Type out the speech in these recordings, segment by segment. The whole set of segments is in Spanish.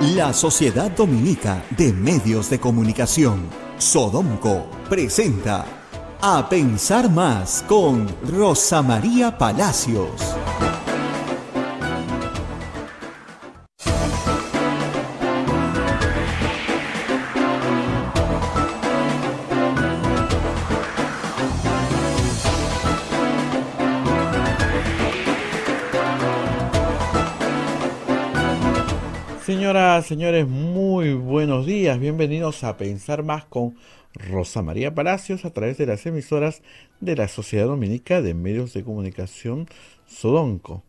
La Sociedad Dominica de Medios de Comunicación, Sodomco, presenta A Pensar Más con Rosa María Palacios. Señoras, señores, muy buenos días. Bienvenidos a Pensar Más con Rosa María Palacios a través de las emisoras de la Sociedad Dominica de Medios de Comunicación, Sodomco.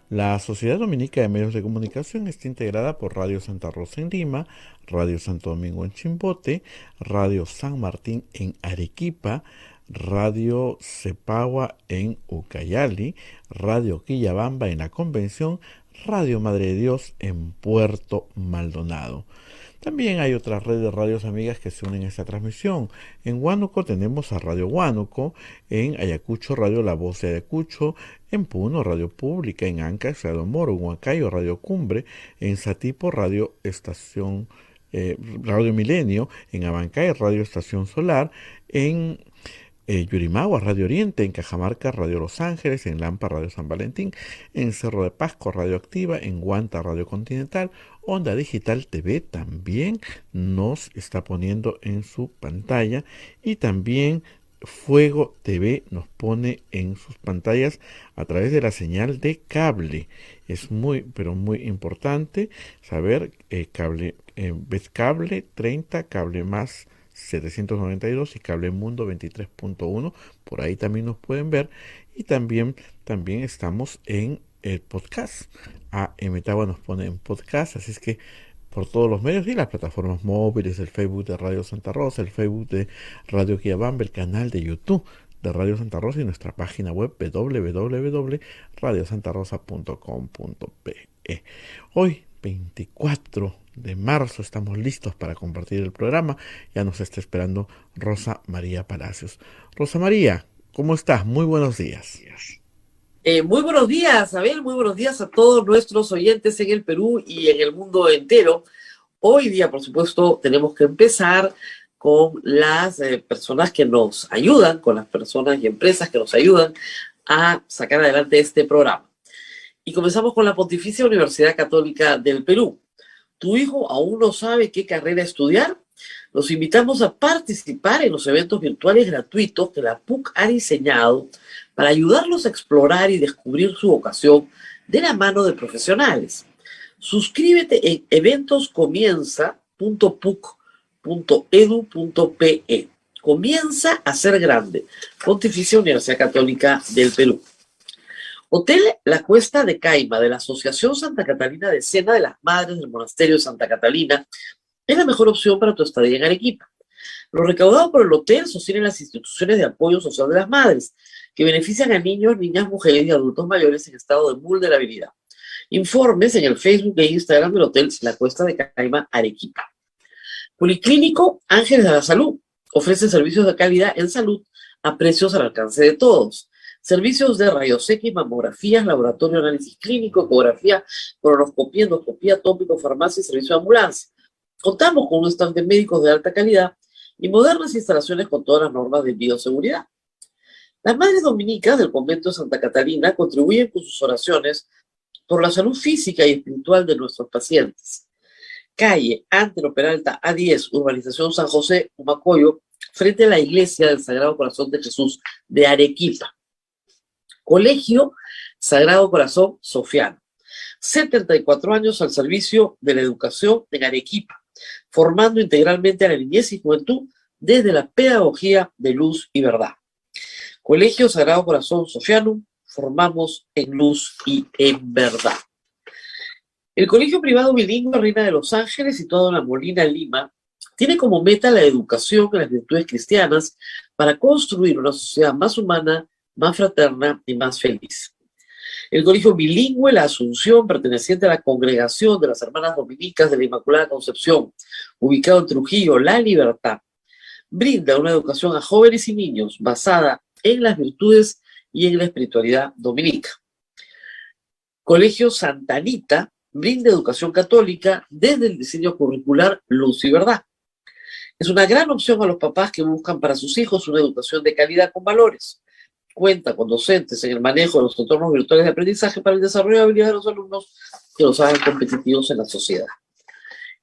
La Sociedad Dominica de Medios de Comunicación está integrada por Radio Santa Rosa en Lima, Radio Santo Domingo en Chimbote, Radio San Martín en Arequipa, Radio Cepagua en Ucayali, Radio Quillabamba en La Convención, Radio Madre de Dios en Puerto Maldonado. También hay otras redes de radios amigas que se unen a esta transmisión. En Huánuco tenemos a Radio Huánuco, en Ayacucho Radio La Voz de Ayacucho, en Puno Radio Pública, en Ancash Radio Moro, en Huancayo Radio Cumbre, en Satipo Radio Estación Radio Milenio, en Abancay Radio Estación Solar, en Yurimagua, Radio Oriente, en Cajamarca, Radio Los Ángeles, en Lampa, Radio San Valentín, en Cerro de Pasco, Radio Activa, en Guanta, Radio Continental, Onda Digital TV también nos está poniendo en su pantalla y también Fuego TV nos pone en sus pantallas a través de la señal de cable. Es muy, pero muy importante saber cable, ves cable 30, cable más 792 y Cable Mundo 23.1, por ahí también nos pueden ver. Y también estamos en el podcast. Metagua nos pone en podcast, así es que por todos los medios y las plataformas móviles, el Facebook de Radio Santa Rosa, el Facebook de Radio Quillabamba, el canal de YouTube de Radio Santa Rosa y nuestra página web www.radiosantarosa.com.pe. Hoy 24 de marzo estamos listos para compartir el programa. Ya nos está esperando Rosa María Palacios. Rosa María, ¿cómo estás? Muy buenos días. Muy buenos días, Abel. Muy buenos días a todos nuestros oyentes en el Perú y en el mundo entero. Hoy día, por supuesto, tenemos que empezar con las personas que nos ayudan, con las personas y empresas que nos ayudan a sacar adelante este programa. Y comenzamos con la Pontificia Universidad Católica del Perú. ¿Tu hijo aún no sabe qué carrera estudiar? Los invitamos a participar en los eventos virtuales gratuitos que la PUC ha diseñado para ayudarlos a explorar y descubrir su vocación de la mano de profesionales. Suscríbete en eventoscomienza.puc.edu.pe. Comienza a ser grande. Pontificia Universidad Católica del Perú. Hotel La Cuesta de Caima, de la Asociación Santa Catalina de Cena de las Madres del Monasterio de Santa Catalina, es la mejor opción para tu estadía en Arequipa. Lo recaudado por el hotel sostiene las instituciones de apoyo social de las madres, que benefician a niños, niñas, mujeres y adultos mayores en estado de vulnerabilidad. Informes en el Facebook e Instagram del Hotel La Cuesta de Caima, Arequipa. Policlínico Ángeles de la Salud ofrece servicios de calidad en salud a precios al alcance de todos. Servicios de rayos X, mamografías, laboratorio de análisis clínico, ecografía, colonoscopía, endoscopía, tópico, farmacia y servicio de ambulancia. Contamos con un staff de médicos de alta calidad y modernas instalaciones con todas las normas de bioseguridad. Las madres dominicas del convento de Santa Catalina contribuyen con sus oraciones por la salud física y espiritual de nuestros pacientes. Calle Antero Peralta A10, Urbanización San José, Humacoyo, frente a la Iglesia del Sagrado Corazón de Jesús de Arequipa. Colegio Sagrado Corazón Sofiano. 74 años al servicio de la educación en Arequipa, formando integralmente a la niñez y juventud desde la pedagogía de luz y verdad. Colegio Sagrado Corazón Sofiano, formamos en luz y en verdad. El colegio privado bilingüe Reina de los Ángeles, situado en La Molina, Lima, tiene como meta la educación en las virtudes cristianas para construir una sociedad más humana, más fraterna y más feliz. El colegio bilingüe La Asunción, perteneciente a la Congregación de las Hermanas Dominicas de la Inmaculada Concepción, ubicado en Trujillo, La Libertad, brinda una educación a jóvenes y niños basada en las virtudes y en la espiritualidad dominica. Colegio Santa Anita, brinda educación católica desde el diseño curricular Luz y Verdad. Es una gran opción a los papás que buscan para sus hijos una educación de calidad con valores. Cuenta con docentes en el manejo de los entornos virtuales de aprendizaje para el desarrollo de habilidades de los alumnos que los hagan competitivos en la sociedad.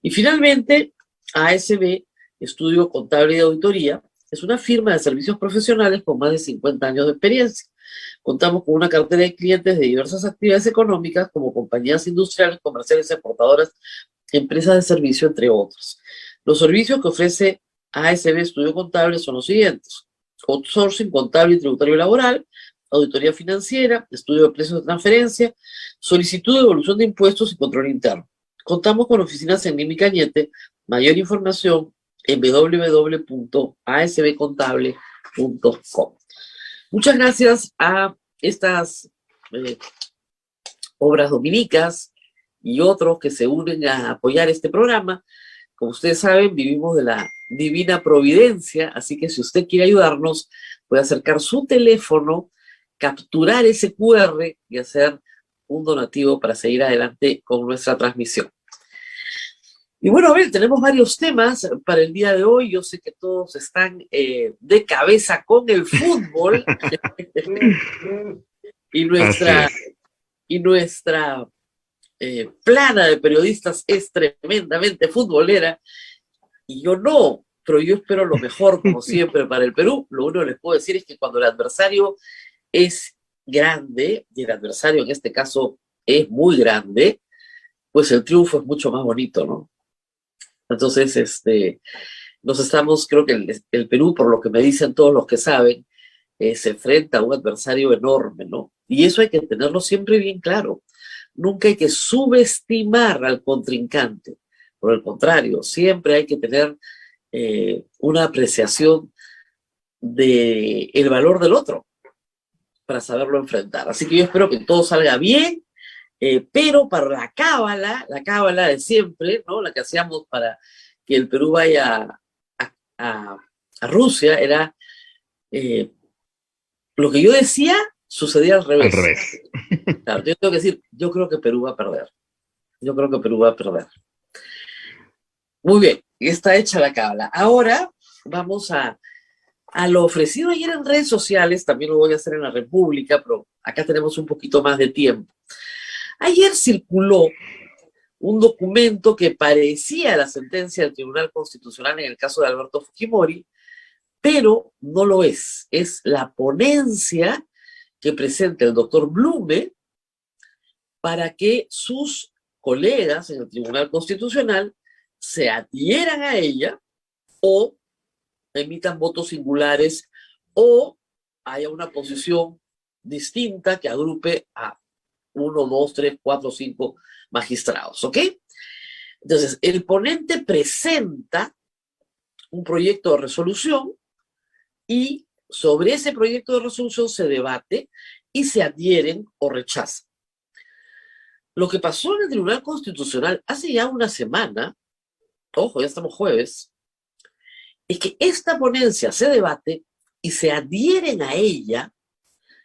Y finalmente, ASB, Estudio Contable y Auditoría, es una firma de servicios profesionales con más de 50 años de experiencia. Contamos con una cartera de clientes de diversas actividades económicas como compañías industriales, comerciales, exportadoras, empresas de servicio, entre otros. Los servicios que ofrece ASB Estudio Contable son los siguientes: outsourcing contable y tributario laboral, auditoría financiera, estudio de precios de transferencia, solicitud de devolución de impuestos y control interno. Contamos con oficinas en Lima y Cañete. Mayor información en www.asbcontable.com. Muchas gracias a estas obras dominicas y otros que se unen a apoyar este programa. Como ustedes saben, vivimos de la divina providencia, así que si usted quiere ayudarnos, puede acercar su teléfono, capturar ese QR y hacer un donativo para seguir adelante con nuestra transmisión. Y bueno, a ver, tenemos varios temas para el día de hoy. Yo sé que todos están de cabeza con el fútbol y nuestra plana de periodistas es tremendamente futbolera, y yo no, pero yo espero lo mejor, como siempre, para el Perú. Lo único que les puedo decir es que cuando el adversario es grande, y el adversario en este caso es muy grande, pues el triunfo es mucho más bonito, ¿no? Entonces, creo que el Perú, por lo que me dicen todos los que saben, se enfrenta a un adversario enorme, ¿no? Y eso hay que tenerlo siempre bien claro. Nunca hay que subestimar al contrincante. Por el contrario, siempre hay que tener una apreciación del valor del otro para saberlo enfrentar. Así que yo espero que todo salga bien, pero para la cábala de siempre, ¿no? La que hacíamos para que el Perú vaya a Rusia, era lo que yo decía sucedía al revés. Al revés. Claro, yo tengo que decir, yo creo que Perú va a perder. Yo creo que Perú va a perder. Muy bien, está hecha la cábala. Ahora vamos a lo ofrecido ayer en redes sociales. También lo voy a hacer en la República, pero acá tenemos un poquito más de tiempo. Ayer circuló un documento que parecía la sentencia del Tribunal Constitucional en el caso de Alberto Fujimori, pero no lo es. Es la ponencia que presenta el doctor Blume para que sus colegas en el Tribunal Constitucional se adhieran a ella o emitan votos singulares o haya una posición distinta que agrupe a 1, 2, 3, 4, 5 magistrados, ¿ok? Entonces, el ponente presenta un proyecto de resolución y sobre ese proyecto de resolución se debate y se adhieren o rechazan. Lo que pasó en el Tribunal Constitucional hace ya una semana, ojo, ya estamos jueves, es que esta ponencia se debate y se adhieren a ella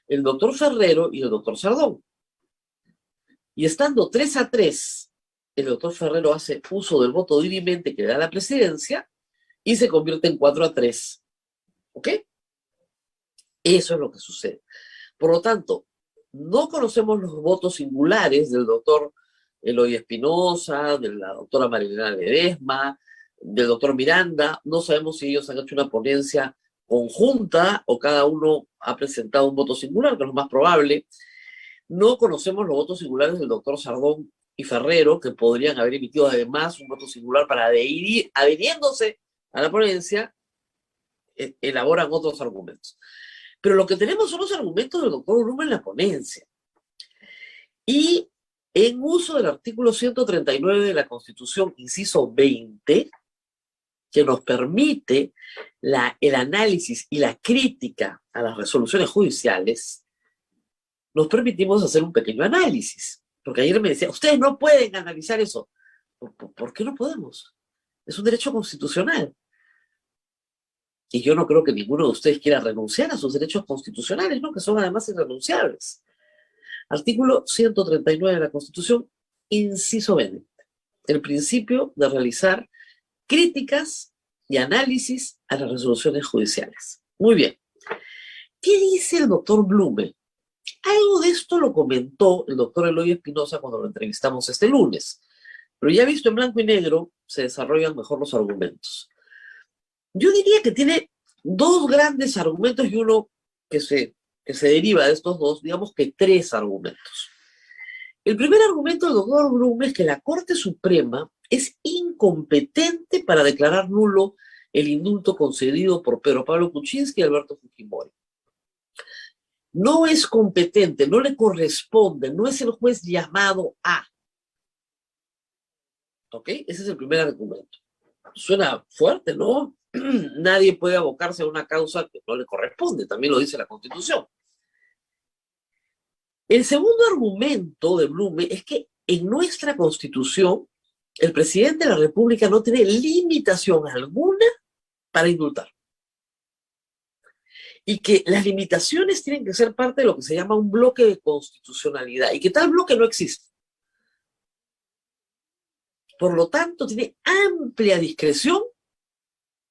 el doctor Ferrero y el doctor Sardón. Y estando 3-3, el doctor Ferrero hace uso del voto dirimente que le da la presidencia y se convierte en 4-3. ¿Ok? Eso es lo que sucede. Por lo tanto, no conocemos los votos singulares del doctor Eloy Espinosa, de la doctora Marilena Ledesma, del doctor Miranda. No sabemos si ellos han hecho una ponencia conjunta o cada uno ha presentado un voto singular, que es lo más probable. No conocemos los votos singulares del doctor Sardón y Ferrero, que podrían haber emitido además un voto singular para adhiriéndose a la ponencia, elaboran otros argumentos. Pero lo que tenemos son los argumentos del doctor Blume en la ponencia. Y en uso del artículo 139 de la Constitución, inciso 20, que nos permite el análisis y la crítica a las resoluciones judiciales, nos permitimos hacer un pequeño análisis. Porque ayer me decía, ustedes no pueden analizar eso. ¿Por qué no podemos? Es un derecho constitucional. Y yo no creo que ninguno de ustedes quiera renunciar a sus derechos constitucionales, ¿no? Que son además irrenunciables. Artículo 139 de la Constitución inciso 20, el principio de realizar críticas y análisis a las resoluciones judiciales. Muy bien. ¿Qué dice el doctor Blume? Algo de esto lo comentó el doctor Eloy Espinosa cuando lo entrevistamos este lunes, pero ya visto en blanco y negro se desarrollan mejor los argumentos. Yo diría que tiene dos grandes argumentos y uno que se deriva de estos dos, digamos que tres argumentos. El primer argumento del doctor Blume es que la Corte Suprema es incompetente para declarar nulo el indulto concedido por Pedro Pablo Kuczynski y Alberto Fujimori. No es competente, no le corresponde, no es el juez llamado a. ¿Ok? Ese es el primer argumento. Suena fuerte, ¿no? Nadie puede abocarse a una causa que no le corresponde, también lo dice la Constitución. El segundo argumento de Blume es que en nuestra Constitución el presidente de la República no tiene limitación alguna para indultar. Y que las limitaciones tienen que ser parte de lo que se llama un bloque de constitucionalidad y que tal bloque no existe. Por lo tanto, tiene amplia discreción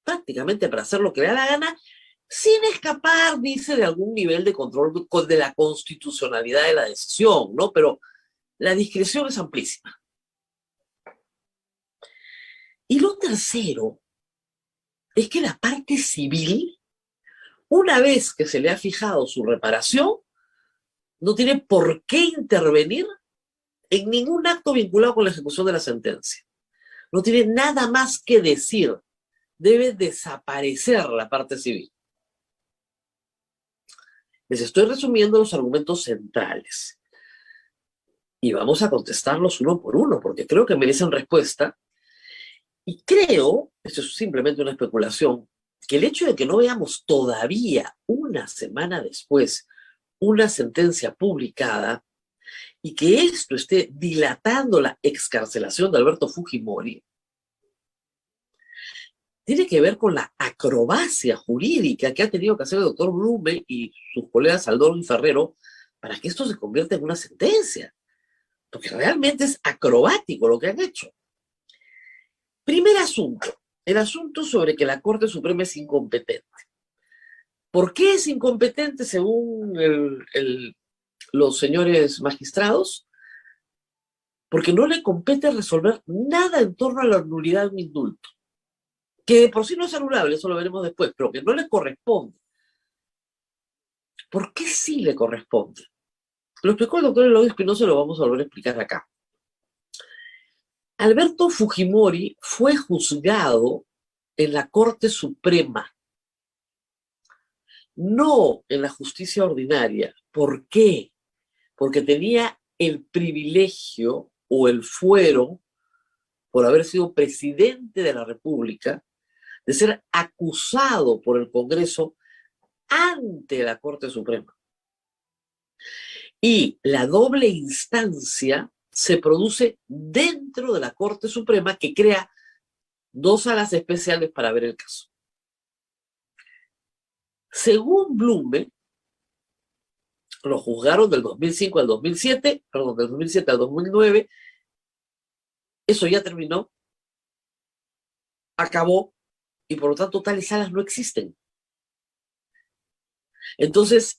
prácticamente para hacer lo que le da la gana sin escapar, dice, de algún nivel de control de la constitucionalidad de la decisión, ¿no? Pero la discreción es amplísima. Y lo tercero es que la parte civil, una vez que se le ha fijado su reparación, no tiene por qué intervenir en ningún acto vinculado con la ejecución de la sentencia. No tiene nada más que decir. Debe desaparecer la parte civil. Les estoy resumiendo los argumentos centrales. Y vamos a contestarlos uno por uno, porque creo que merecen respuesta. Y creo, esto es simplemente una especulación, que el hecho de que no veamos todavía, una semana después, una sentencia publicada y que esto esté dilatando la excarcelación de Alberto Fujimori, tiene que ver con la acrobacia jurídica que ha tenido que hacer el doctor Blume y sus colegas Aldón y Ferrero para que esto se convierta en una sentencia. Porque realmente es acrobático lo que han hecho. Primer asunto, el asunto sobre que la Corte Suprema es incompetente. ¿Por qué es incompetente según los señores magistrados? Porque no le compete resolver nada en torno a la nulidad de un indulto, que de por sí no es anulable, eso lo veremos después, pero que no le corresponde. ¿Por qué sí le corresponde? Lo explicó el doctor Eloy Espinosa y lo vamos a volver a explicar acá. Alberto Fujimori fue juzgado en la Corte Suprema, no en la justicia ordinaria. ¿Por qué? Porque tenía el privilegio o el fuero, por haber sido presidente de la República, de ser acusado por el Congreso ante la Corte Suprema. Y la doble instancia se produce dentro de la Corte Suprema, que crea dos salas especiales para ver el caso. Según Blume, lo juzgaron del 2005 al 2007, perdón, del 2007 al 2009, eso ya terminó, acabó, y por lo tanto tales salas no existen. Entonces,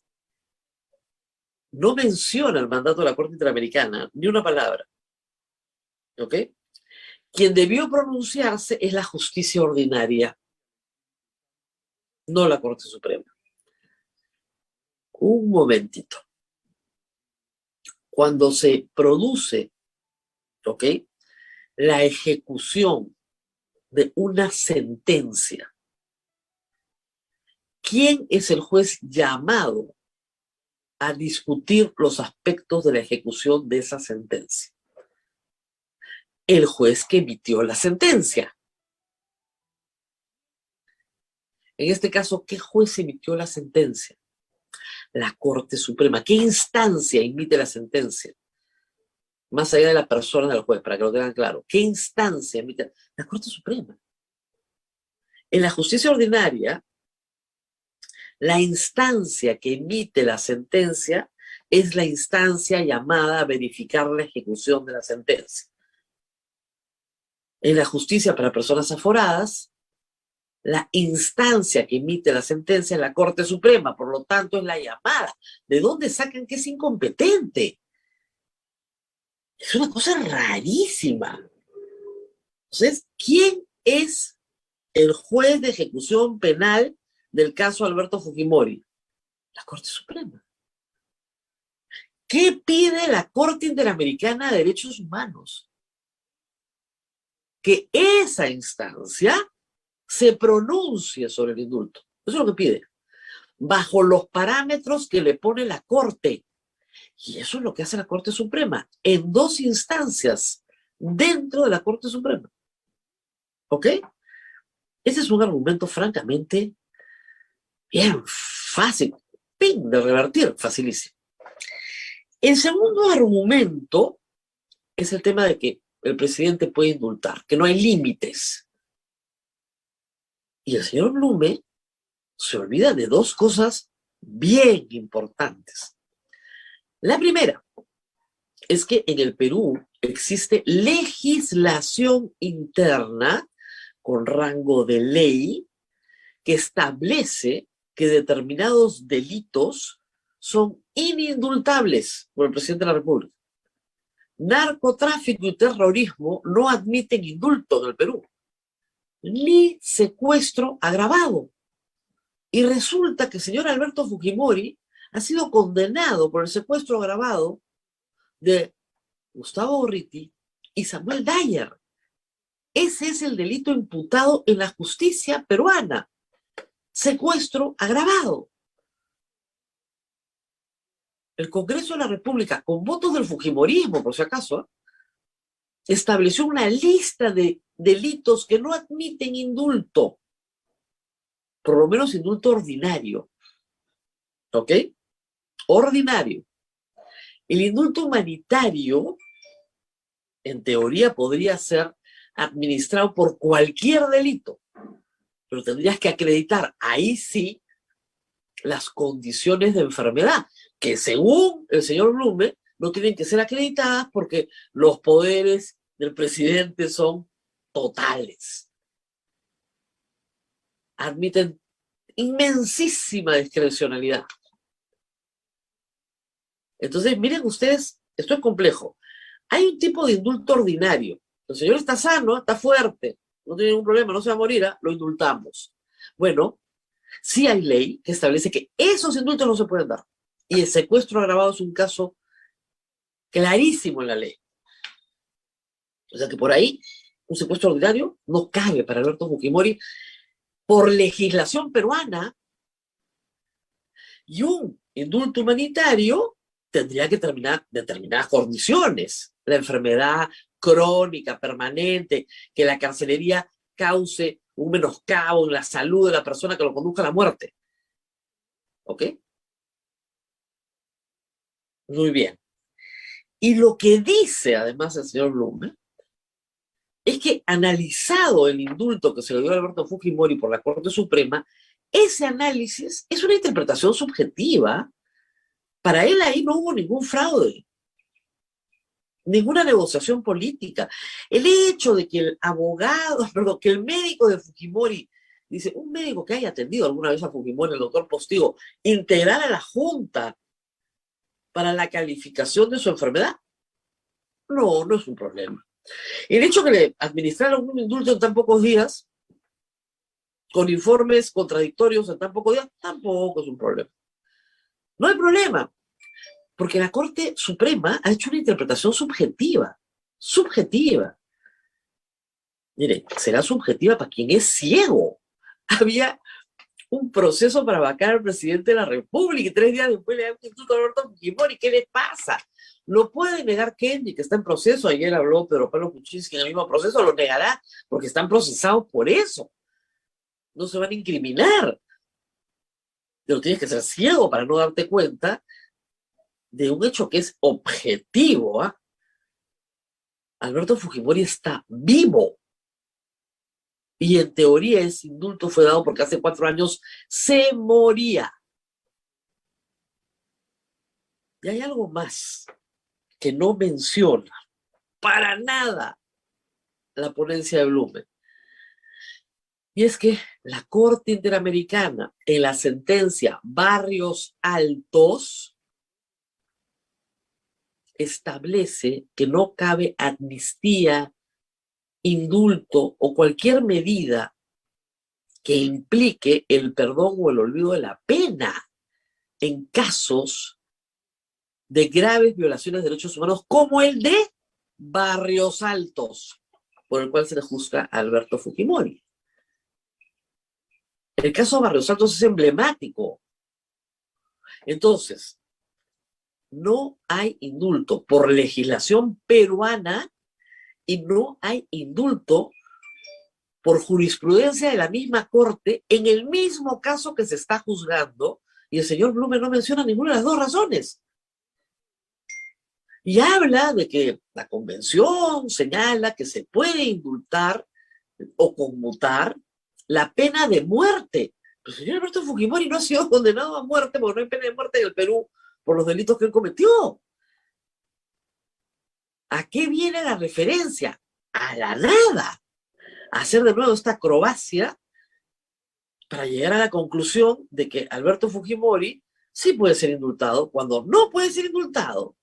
no menciona el mandato de la Corte Interamericana, ni una palabra. ¿Ok? Quien debió pronunciarse es la justicia ordinaria, no la Corte Suprema. Un momentito. Cuando se produce, ¿ok?, la ejecución de una sentencia, ¿quién es el juez llamado a discutir los aspectos de la ejecución de esa sentencia? El juez que emitió la sentencia. En este caso, ¿qué juez emitió la sentencia? La Corte Suprema. ¿Qué instancia emite la sentencia? Más allá de la persona del juez, para que lo tengan claro. ¿Qué instancia emite? La Corte Suprema. En la justicia ordinaria, la instancia que emite la sentencia es la instancia llamada a verificar la ejecución de la sentencia. En la justicia para personas aforadas, la instancia que emite la sentencia es la Corte Suprema, por lo tanto es la llamada. ¿De dónde sacan que es incompetente? Es una cosa rarísima. Entonces, ¿quién es el juez de ejecución penal del caso Alberto Fujimori? La Corte Suprema. ¿Qué pide la Corte Interamericana de Derechos Humanos? Que esa instancia se pronuncie sobre el indulto. Eso es lo que pide. Bajo los parámetros que le pone la Corte. Y eso es lo que hace la Corte Suprema, en 2 instancias dentro de la Corte Suprema. ¿Ok? Ese es un argumento francamente bien fácil, ping, de revertir, facilísimo. El segundo argumento es el tema de que el presidente puede indultar, que no hay límites. Y el señor Blume se olvida de 2 cosas bien importantes. La primera es que en el Perú existe legislación interna con rango de ley que establece que determinados delitos son inindultables por el presidente de la República. Narcotráfico y terrorismo no admiten indulto en el Perú, ni secuestro agravado. Y resulta que el señor Alberto Fujimori ha sido condenado por el secuestro agravado de Gustavo Gorriti y Samuel Dyer. Ese es el delito imputado en la justicia peruana. Secuestro agravado. El Congreso de la República, con votos del fujimorismo, por si acaso, estableció una lista de delitos que no admiten indulto. Por lo menos indulto ordinario. ¿Ok? Ordinario. El indulto humanitario, en teoría, podría ser administrado por cualquier delito, pero tendrías que acreditar, ahí sí, las condiciones de enfermedad, que según el señor Blume, no tienen que ser acreditadas porque los poderes del presidente son totales. Admiten inmensísima discrecionalidad. Entonces, miren ustedes, esto es complejo. Hay un tipo de indulto ordinario. El señor está sano, está fuerte, no tiene ningún problema, no se va a morir, lo indultamos. Bueno, sí hay ley que establece que esos indultos no se pueden dar. Y el secuestro agravado es un caso clarísimo en la ley. O sea que por ahí, un secuestro ordinario no cabe para Alberto Fujimori por legislación peruana, y un indulto humanitario tendría que terminar determinadas condiciones. La enfermedad crónica, permanente, que la carcelería cause un menoscabo en la salud de la persona que lo conduzca a la muerte. ¿Ok? Muy bien. Y lo que dice además el señor Blume es que analizado el indulto que se le dio a Alberto Fujimori por la Corte Suprema, ese análisis es una interpretación subjetiva. Para él ahí no hubo ningún fraude, ninguna negociación política. El hecho de que el abogado, perdón, que el médico de Fujimori, dice, un médico que haya atendido alguna vez a Fujimori, el doctor Postigo, integrar a la Junta para la calificación de su enfermedad, no es un problema. El hecho que le administraron un indulto en tan pocos días, con informes contradictorios en tan pocos días, tampoco es un problema. No hay problema, porque la Corte Suprema ha hecho una interpretación subjetiva. Subjetiva. Mire, será subjetiva para quien es ciego. Había un proceso para vacar al presidente de la República y 3 días después le dan un indulto a Alberto Fujimori. ¿Qué les pasa? Lo puede negar Kenji, que está en proceso. Ayer habló Pedro Pablo Kuczynski en el mismo proceso, lo negará porque están procesados por eso. No se van a incriminar. Pero tienes que ser ciego para no darte cuenta de un hecho que es objetivo. Alberto Fujimori está vivo. Y en teoría ese indulto fue dado porque hace 4 años se moría. Y hay algo más que no menciona para nada la ponencia de Blumen. Y es que la Corte Interamericana, en la sentencia Barrios Altos, establece que no cabe amnistía, indulto o cualquier medida que implique el perdón o el olvido de la pena en casos de graves violaciones de derechos humanos como el de Barrios Altos, por el cual se le juzga a Alberto Fujimori. El caso de Barrios Altos es emblemático. Entonces, no hay indulto por legislación peruana y no hay indulto por jurisprudencia de la misma Corte en el mismo caso que se está juzgando, y el señor Blumen no menciona ninguna de las dos razones. Y habla de que la convención señala que se puede indultar o conmutar la pena de muerte. Pero el señor Alberto Fujimori no ha sido condenado a muerte porque no hay pena de muerte en el Perú por los delitos que él cometió. ¿A qué viene la referencia? A la nada. A hacer de nuevo esta acrobacia para llegar a la conclusión de que Alberto Fujimori sí puede ser indultado cuando no puede ser indultado,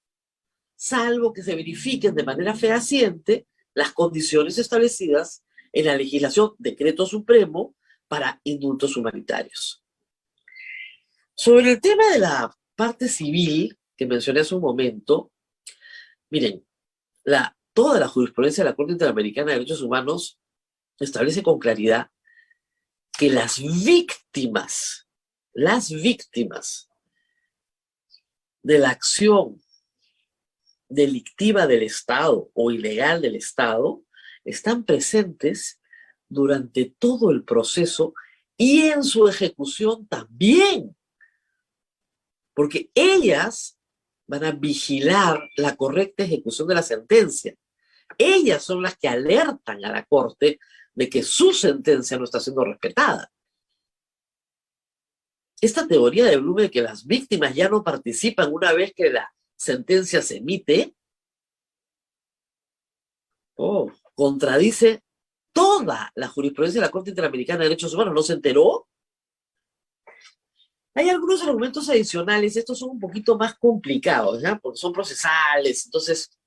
salvo que se verifiquen de manera fehaciente las condiciones establecidas en la legislación Decreto Supremo para indultos humanitarios. Sobre el tema de la parte civil que mencioné hace un momento, miren, toda la jurisprudencia de la Corte Interamericana de Derechos Humanos establece con claridad que las víctimas de la acción delictiva del Estado o ilegal del Estado están presentes durante todo el proceso y en su ejecución también, porque ellas van a vigilar la correcta ejecución de la sentencia. Ellas son las que alertan a la Corte de que su sentencia no está siendo respetada. Esta teoría de Blumen de que las víctimas ya no participan una vez que la sentencia se emite, contradice toda la jurisprudencia de la Corte Interamericana de Derechos Humanos. ¿No se enteró? Hay algunos argumentos adicionales, estos son un poquito más complicados, ¿ya? Porque son procesales, entonces,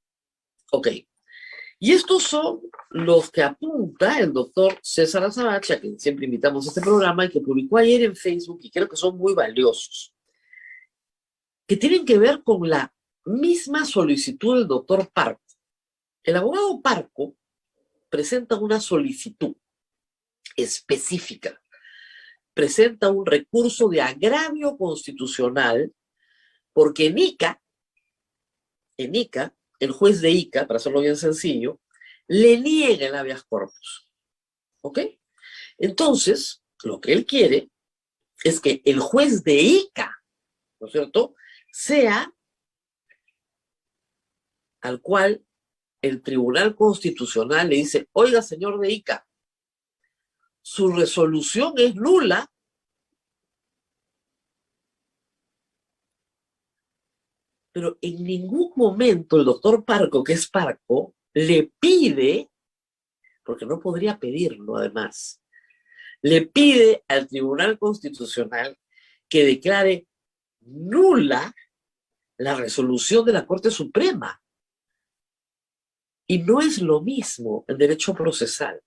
ok. Y estos son los que apunta el doctor César Azabache, a quien siempre invitamos a este programa y que publicó ayer en Facebook, y creo que son muy valiosos, que tienen que ver con la misma solicitud del doctor Parco. El abogado Parco presenta una solicitud específica, presenta un recurso de agravio constitucional, porque en Ica, el juez de Ica, para hacerlo bien sencillo, le niega el habeas corpus. ¿Ok? Entonces, lo que él quiere es que el juez de Ica, ¿no es cierto?, sea al cual el Tribunal Constitucional le dice: oiga, señor de Ica, su resolución es nula pero en ningún momento el doctor Parco, que es Parco, le pide, porque no podría pedirlo además, le pide al Tribunal Constitucional que declare nula la resolución de la Corte Suprema. Y no es lo mismo en derecho procesal.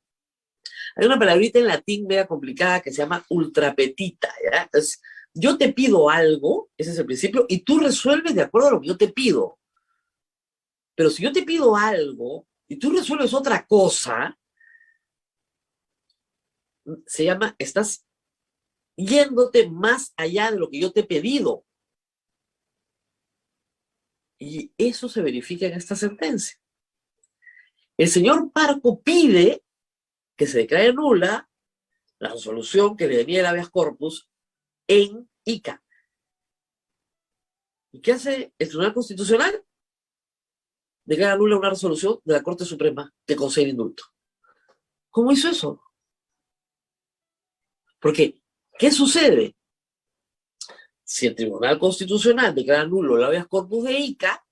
Hay una palabrita en latín media complicada que se llama ultra petita, ¿ya? Entonces, yo te pido algo, ese es el principio, y tú resuelves de acuerdo a lo que yo te pido. Pero si yo te pido algo y tú resuelves otra cosa, se llama, estás yéndote más allá de lo que yo te he pedido. Y eso se verifica en esta sentencia. El señor Parco pide que se declare nula la resolución que le deniega el habeas corpus en Ica. ¿Y qué hace el Tribunal Constitucional? Declara nula una resolución de la Corte Suprema que concede indulto. ¿Cómo hizo eso? Porque, ¿qué sucede? Si el Tribunal Constitucional declara nulo el habeas corpus de Ica,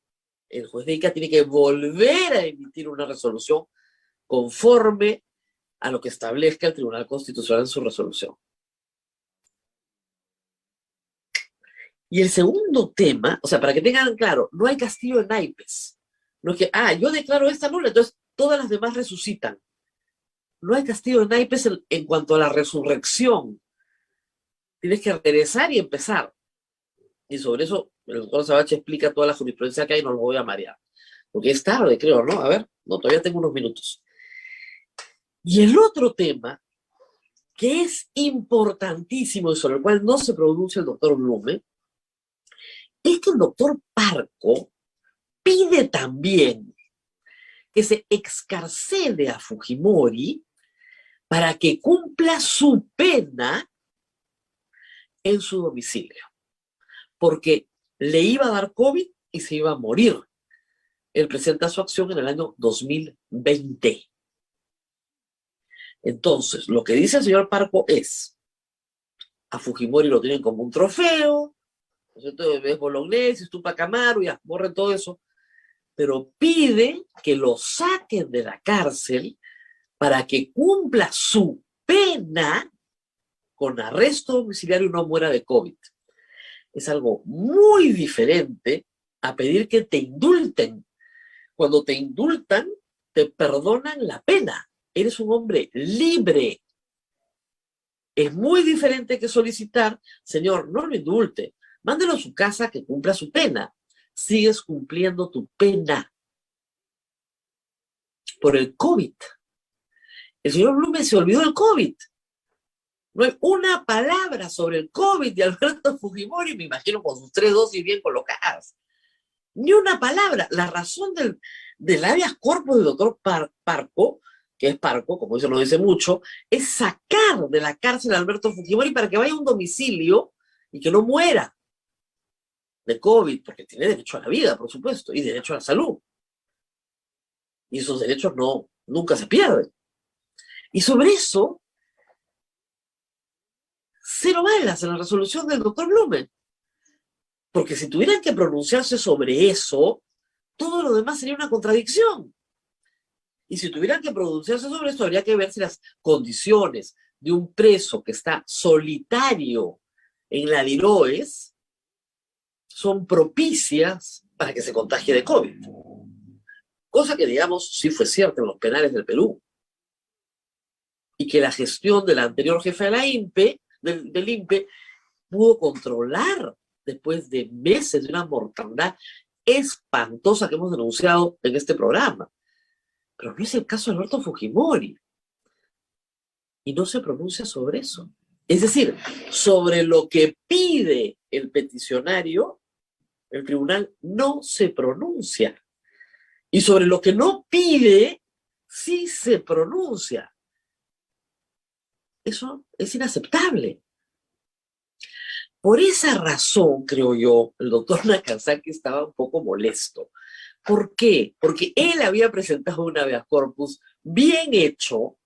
el juez de Ica tiene que volver a emitir una resolución conforme a lo que establezca el Tribunal Constitucional en su resolución. Y el segundo tema, o sea, para que tengan claro, no hay castillo de naipes. No es que, yo declaro esta nula, entonces todas las demás resucitan. No hay castillo de naipes en cuanto a la resurrección. Tienes que regresar y empezar. Y sobre eso el doctor Sabache explica toda la jurisprudencia que hay, no lo voy a marear. Porque es tarde, creo, ¿no? A ver, no, todavía tengo unos minutos. Y el otro tema, que es importantísimo y sobre el cual no se pronuncia el doctor Blume, es que el doctor Parco pide también que se excarcele a Fujimori para que cumpla su pena en su domicilio. Porque le iba a dar COVID y se iba a morir. Él presenta su acción en el año 2020. Entonces, lo que dice el señor Parco es, a Fujimori lo tienen como un trofeo, ¿no es cierto? Es Bolognesi, es Tupac Amaru, ya, borren todo eso, pero pide que lo saquen de la cárcel para que cumpla su pena con arresto domiciliario y no muera de COVID. Es algo muy diferente a pedir que te indulten. Cuando te indultan, te perdonan la pena. Eres un hombre libre. Es muy diferente que solicitar, señor, no lo indulte, mándelo a su casa que cumpla su pena. Sigues cumpliendo tu pena por el COVID. El señor Blume se olvidó del COVID. No hay una palabra sobre el COVID de Alberto Fujimori, me imagino con sus 3 dosis bien colocadas. Ni una palabra. La razón del habeas corpus del doctor Parco, que es Parco, como eso lo dice mucho, es sacar de la cárcel a Alberto Fujimori para que vaya a un domicilio y que no muera de COVID, porque tiene derecho a la vida, por supuesto, y derecho a la salud. Y esos derechos nunca se pierden. Y sobre eso, cero balas en la resolución del doctor Blume. Porque si tuvieran que pronunciarse sobre eso, todo lo demás sería una contradicción. Y si tuvieran que pronunciarse sobre esto, habría que ver si las condiciones de un preso que está solitario en la Diroes son propicias para que se contagie de COVID. Cosa que, digamos, sí fue cierta en los penales del Perú. Y que la gestión del anterior jefe de la INPE, del INPE, pudo controlar después de meses de una mortandad espantosa que hemos denunciado en este programa. Pero no es el caso de Alberto Fujimori. Y no se pronuncia sobre eso. Es decir, sobre lo que pide el peticionario, el tribunal no se pronuncia. Y sobre lo que no pide, sí se pronuncia. Eso es inaceptable. Por esa razón, creo yo, el doctor Nakazaki estaba un poco molesto. ¿Por qué? Porque él había presentado un habeas corpus bien hecho,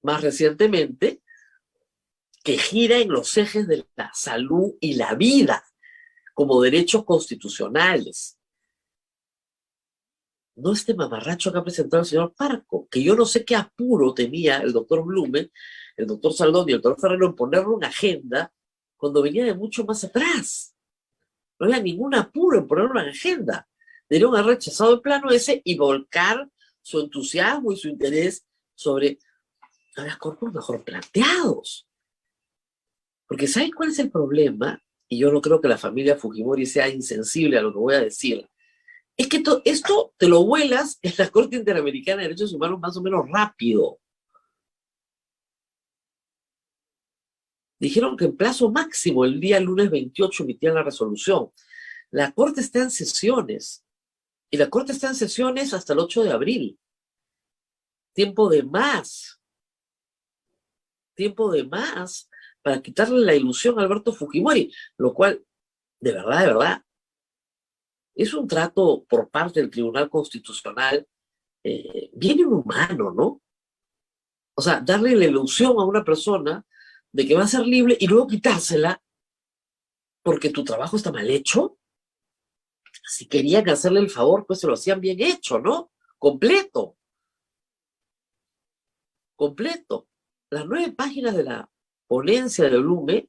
más recientemente, que gira en los ejes de la salud y la vida, como derechos constitucionales. No este mamarracho que ha presentado el señor Parco, que yo no sé qué apuro tenía el doctor Blume, el doctor Saldón y el doctor Ferrero en ponerle una agenda cuando venía de mucho más atrás. No había ningún apuro en ponerle una agenda. Deberían haber rechazado el plano ese y volcar su entusiasmo y su interés sobre habeas corpus mejor planteados. Porque ¿saben cuál es el problema? Y yo no creo que la familia Fujimori sea insensible a lo que voy a decir. Es que esto te lo vuelas en la Corte Interamericana de Derechos Humanos más o menos rápido. Dijeron que en plazo máximo, el día lunes 28, emitían la resolución. La Corte está en sesiones. Y la Corte está en sesiones hasta el 8 de abril. Tiempo de más. Tiempo de más para quitarle la ilusión a Alberto Fujimori. Lo cual, de verdad, es un trato por parte del Tribunal Constitucional bien inhumano, ¿no? O sea, darle la ilusión a una persona de que va a ser libre y luego quitársela porque tu trabajo está mal hecho. Si querían hacerle el favor, pues se lo hacían bien hecho, ¿no? Completo. Completo. Las 9 páginas de la ponencia de Blume,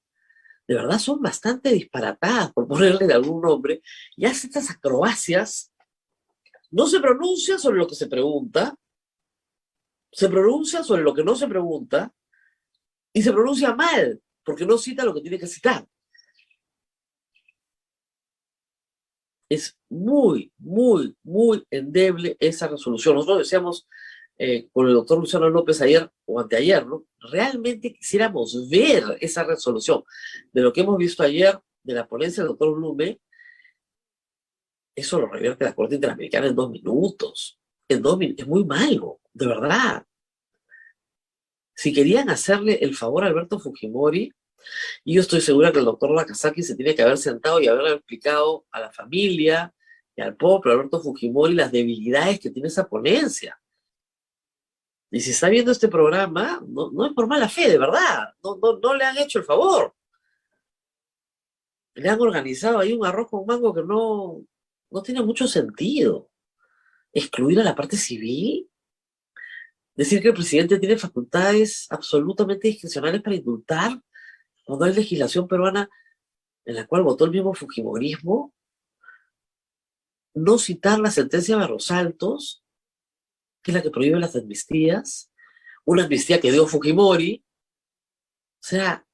de verdad son bastante disparatadas, por ponerle de algún nombre, y hace estas acrobacias. No se pronuncia sobre lo que se pregunta, se pronuncia sobre lo que no se pregunta, y se pronuncia mal, porque no cita lo que tiene que citar. Es muy, muy, muy endeble esa resolución. Nosotros decíamos con el doctor Luciano López ayer o anteayer, ¿no? Realmente quisiéramos ver esa resolución. De lo que hemos visto ayer de la ponencia del doctor Blume, eso lo revierte la Corte Interamericana en 2 minutos. En 2 minutos. Es muy malo, de verdad. Si querían hacerle el favor a Alberto Fujimori, y yo estoy segura que el doctor Nakazaki se tiene que haber sentado y haberle explicado a la familia y al pobre Alberto Fujimori las debilidades que tiene esa ponencia. Y si está viendo este programa, no es por mala fe, de verdad. No le han hecho el favor. Le han organizado ahí un arroz con mango que no tiene mucho sentido. Excluir a la parte civil. Decir que el presidente tiene facultades absolutamente discrecionales para indultar cuando hay legislación peruana en la cual votó el mismo fujimorismo. No citar la sentencia de Barrosaltos, que es la que prohíbe las amnistías, una amnistía que dio Fujimori. O sea,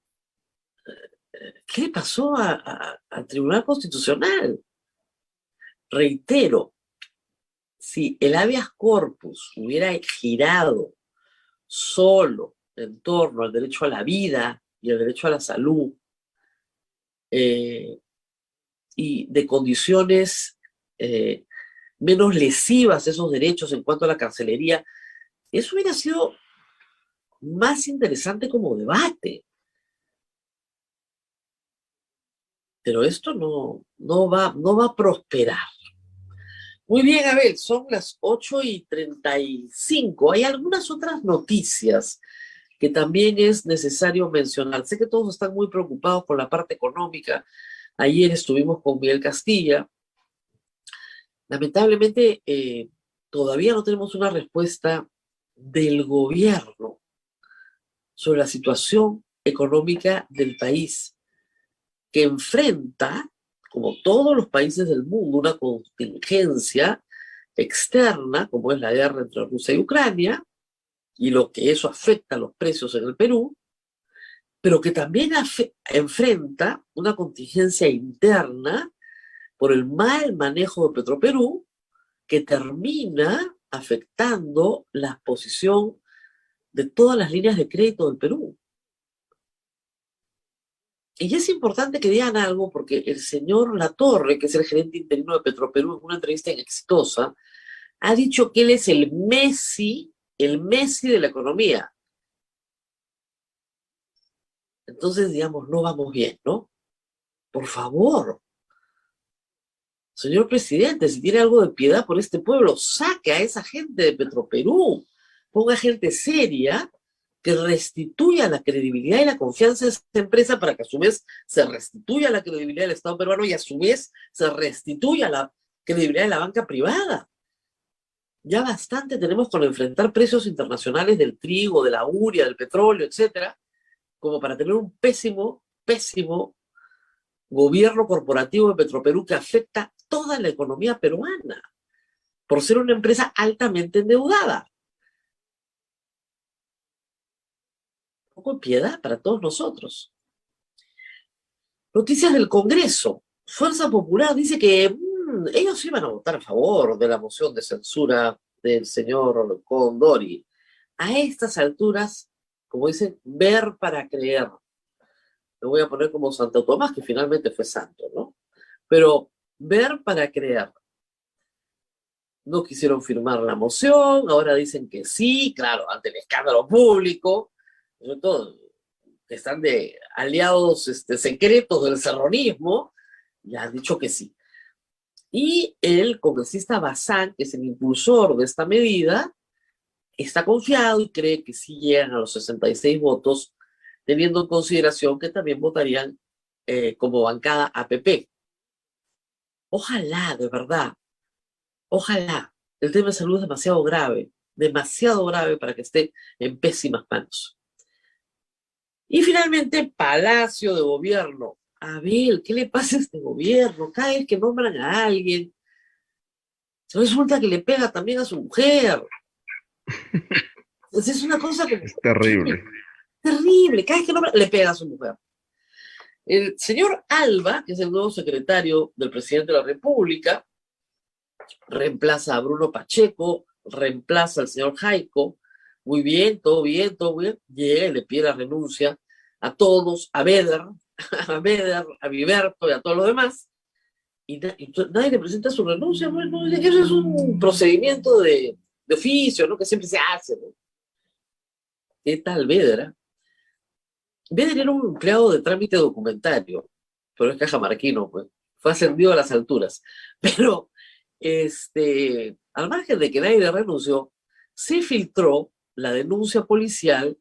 ¿qué le pasó al Tribunal Constitucional? Reitero, si el habeas corpus hubiera girado solo en torno al derecho a la vida y al derecho a la salud, y de condiciones menos lesivas esos derechos en cuanto a la carcelería, eso hubiera sido más interesante como debate. Pero esto no va a prosperar. Muy bien, Abel, son las 8:35. Hay algunas otras noticias que también es necesario mencionar. Sé que todos están muy preocupados por la parte económica. Ayer estuvimos con Miguel Castilla. Lamentablemente, todavía no tenemos una respuesta del gobierno sobre la situación económica del país, que enfrenta, como todos los países del mundo, una contingencia externa, como es la guerra entre Rusia y Ucrania, y lo que eso afecta a los precios en el Perú, pero que también enfrenta una contingencia interna por el mal manejo de Petroperú, que termina afectando la posición de todas las líneas de crédito del Perú. Y es importante que digan algo, porque el señor Latorre, que es el gerente interino de Petroperú, en una entrevista Exitosa, ha dicho que él es el Messi de la economía. Entonces, digamos, no vamos bien, ¿no? Por favor, señor presidente, si tiene algo de piedad por este pueblo, saque a esa gente de Petroperú, ponga gente seria que restituya la credibilidad y la confianza de esa empresa, para que a su vez se restituya la credibilidad del Estado peruano y a su vez se restituya la credibilidad de la banca privada. Ya bastante tenemos con enfrentar precios internacionales del trigo, de la urea, del petróleo, etcétera, como para tener un pésimo gobierno corporativo de Petroperú que afecta toda la economía peruana por ser una empresa altamente endeudada. Un poco de piedad para todos nosotros. Noticias del Congreso. Fuerza Popular dice que ellos iban a votar a favor de la moción de censura del señor Condori. A estas alturas, como dicen, ver para creer. Me voy a poner como Santo Tomás, que finalmente fue santo, ¿no? Pero ver para creer. No quisieron firmar la moción, ahora dicen que sí, claro, ante el escándalo público, sobre todo que están de aliados secretos del serronismo, ya han dicho que sí. Y el congresista Bazán, que es el impulsor de esta medida, está confiado y cree que sí llegan a los 66 votos teniendo en consideración que también votarían como bancada APP. Ojalá, de verdad, ojalá. El tema de salud es demasiado grave para que esté en pésimas manos. Y finalmente, Palacio de Gobierno. Abel, ¿qué le pasa a este gobierno? Cada vez que nombran a alguien, resulta que le pega también a su mujer. Entonces es una cosa como... Es terrible. Terrible, cada vez que nombran, le pega a su mujer. El señor Alba, que es el nuevo secretario del presidente de la República, reemplaza a Bruno Pacheco, reemplaza al señor Jaico. Muy bien, todo bien, todo bien. Llega y le pide la renuncia a todos, a Beder, a Viverto y a todos los demás. Y nadie le presenta su renuncia. Bueno, eso es un procedimiento de oficio, ¿no? Que siempre se hace, ¿no? ¿Qué tal Beder? Beder era un empleado de trámite documentario, pero es cajamarquino, pues. Fue ascendido a las alturas. Pero, al margen de que nadie le renunció, se filtró la denuncia policial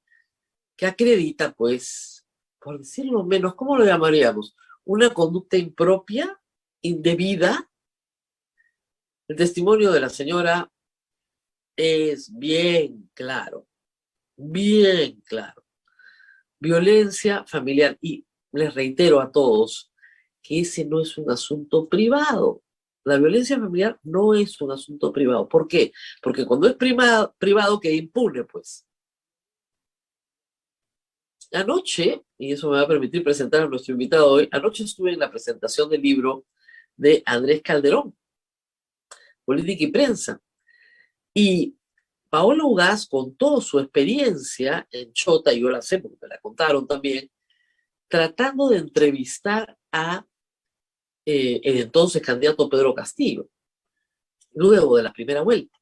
que acredita, pues, por decirlo menos, ¿cómo lo llamaríamos? Una conducta impropia, indebida. El testimonio de la señora es bien claro, bien claro. Violencia familiar. Y les reitero a todos que ese no es un asunto privado. La violencia familiar no es un asunto privado. ¿Por qué? Porque cuando es privado queda impune, pues. Anoche, y eso me va a permitir presentar a nuestro invitado hoy, anoche estuve en la presentación del libro de Andrés Calderón, Política y Prensa. Y Paola Ugaz contó su experiencia en Chota, y yo la sé porque me la contaron también, tratando de entrevistar a el entonces candidato Pedro Castillo, luego de la primera vuelta.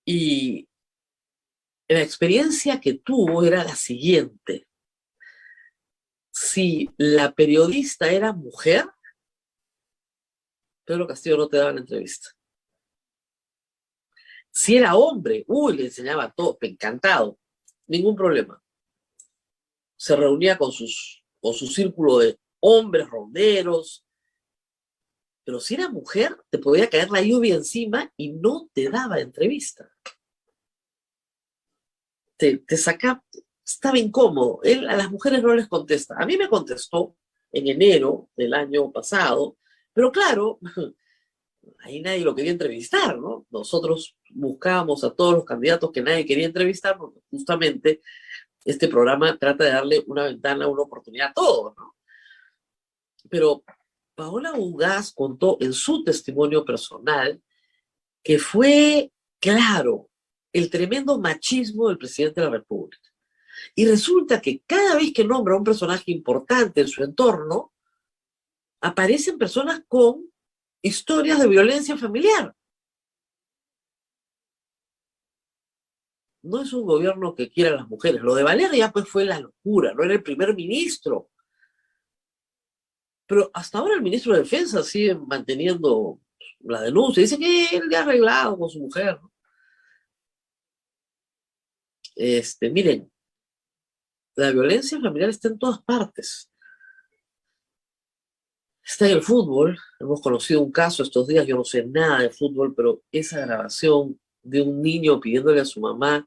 Y la experiencia que tuvo era la siguiente. Si la periodista era mujer, Pedro Castillo no te daba la entrevista. Si era hombre, le enseñaba todo, encantado, ningún problema. Se reunía con su círculo de hombres ronderos, pero si era mujer, te podía caer la lluvia encima y no te daba entrevista. Te sacaba, estaba incómodo. Él a las mujeres no les contesta. A mí me contestó en enero del año pasado, pero claro, ahí nadie lo quería entrevistar, ¿no? Nosotros buscábamos a todos los candidatos que nadie quería entrevistar, porque justamente este programa trata de darle una ventana, una oportunidad a todos, ¿no? Pero Paola Ugaz contó en su testimonio personal que fue, claro, el tremendo machismo del presidente de la República. Y resulta que cada vez que nombra a un personaje importante en su entorno, aparecen personas con historias de violencia familiar. No es un gobierno que quiera a las mujeres. Lo de Valeria pues fue la locura, no era el primer ministro. Pero hasta ahora el ministro de Defensa sigue manteniendo la denuncia. Dice que él le ha arreglado con su mujer, ¿no? Miren, la violencia familiar está en todas partes. Está en el fútbol. Hemos conocido un caso estos días, yo no sé nada de fútbol, pero esa grabación de un niño pidiéndole a su mamá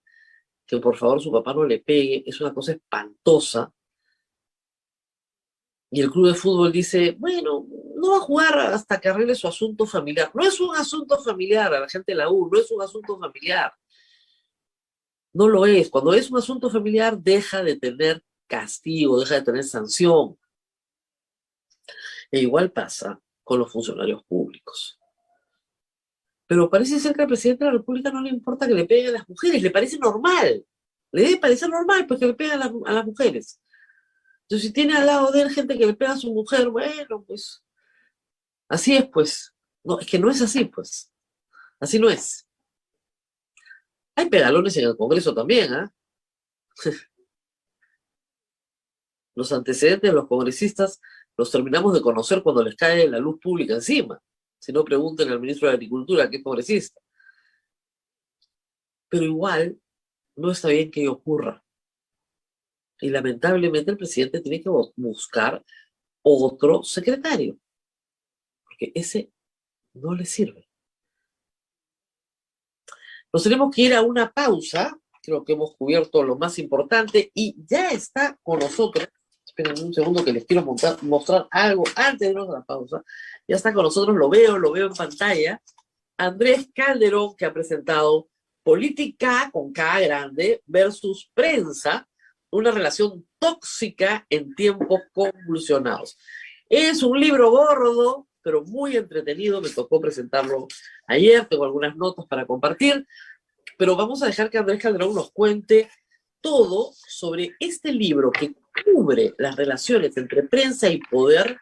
que por favor su papá no le pegue, es una cosa espantosa. Y el club de fútbol dice, bueno, no va a jugar hasta que arregle su asunto familiar. No es un asunto familiar, a la gente de la U, no es un asunto familiar. No lo es. Cuando es un asunto familiar, deja de tener castigo, deja de tener sanción. E igual pasa con los funcionarios públicos. Pero parece ser que al presidente de la República no le importa que le peguen a las mujeres, le parece normal. Le debe parecer normal pues, que le peguen a las mujeres. Entonces, si tiene al lado de él gente que le pega a su mujer, bueno, pues así es, pues. No, es que no es así, pues. Así no es. Hay pegalones en el Congreso también, ¿ah? Los antecedentes de los congresistas los terminamos de conocer cuando les cae la luz pública encima. Si no, pregunten al ministro de Agricultura, que es congresista. Pero igual, no está bien que ello ocurra. Y lamentablemente el presidente tiene que buscar otro secretario, porque ese no le sirve. Nos tenemos que ir a una pausa. Creo que hemos cubierto lo más importante y ya está con nosotros. Esperen un segundo que les quiero mostrar algo antes de irnos a la pausa. Ya está con nosotros, lo veo en pantalla. Andrés Calderón, que ha presentado Política con K grande versus Prensa, una relación tóxica en tiempos convulsionados. Es un libro gordo, pero muy entretenido. Me tocó presentarlo ayer, tengo algunas notas para compartir, pero vamos a dejar que Andrés Calderón nos cuente todo sobre este libro que cubre las relaciones entre prensa y poder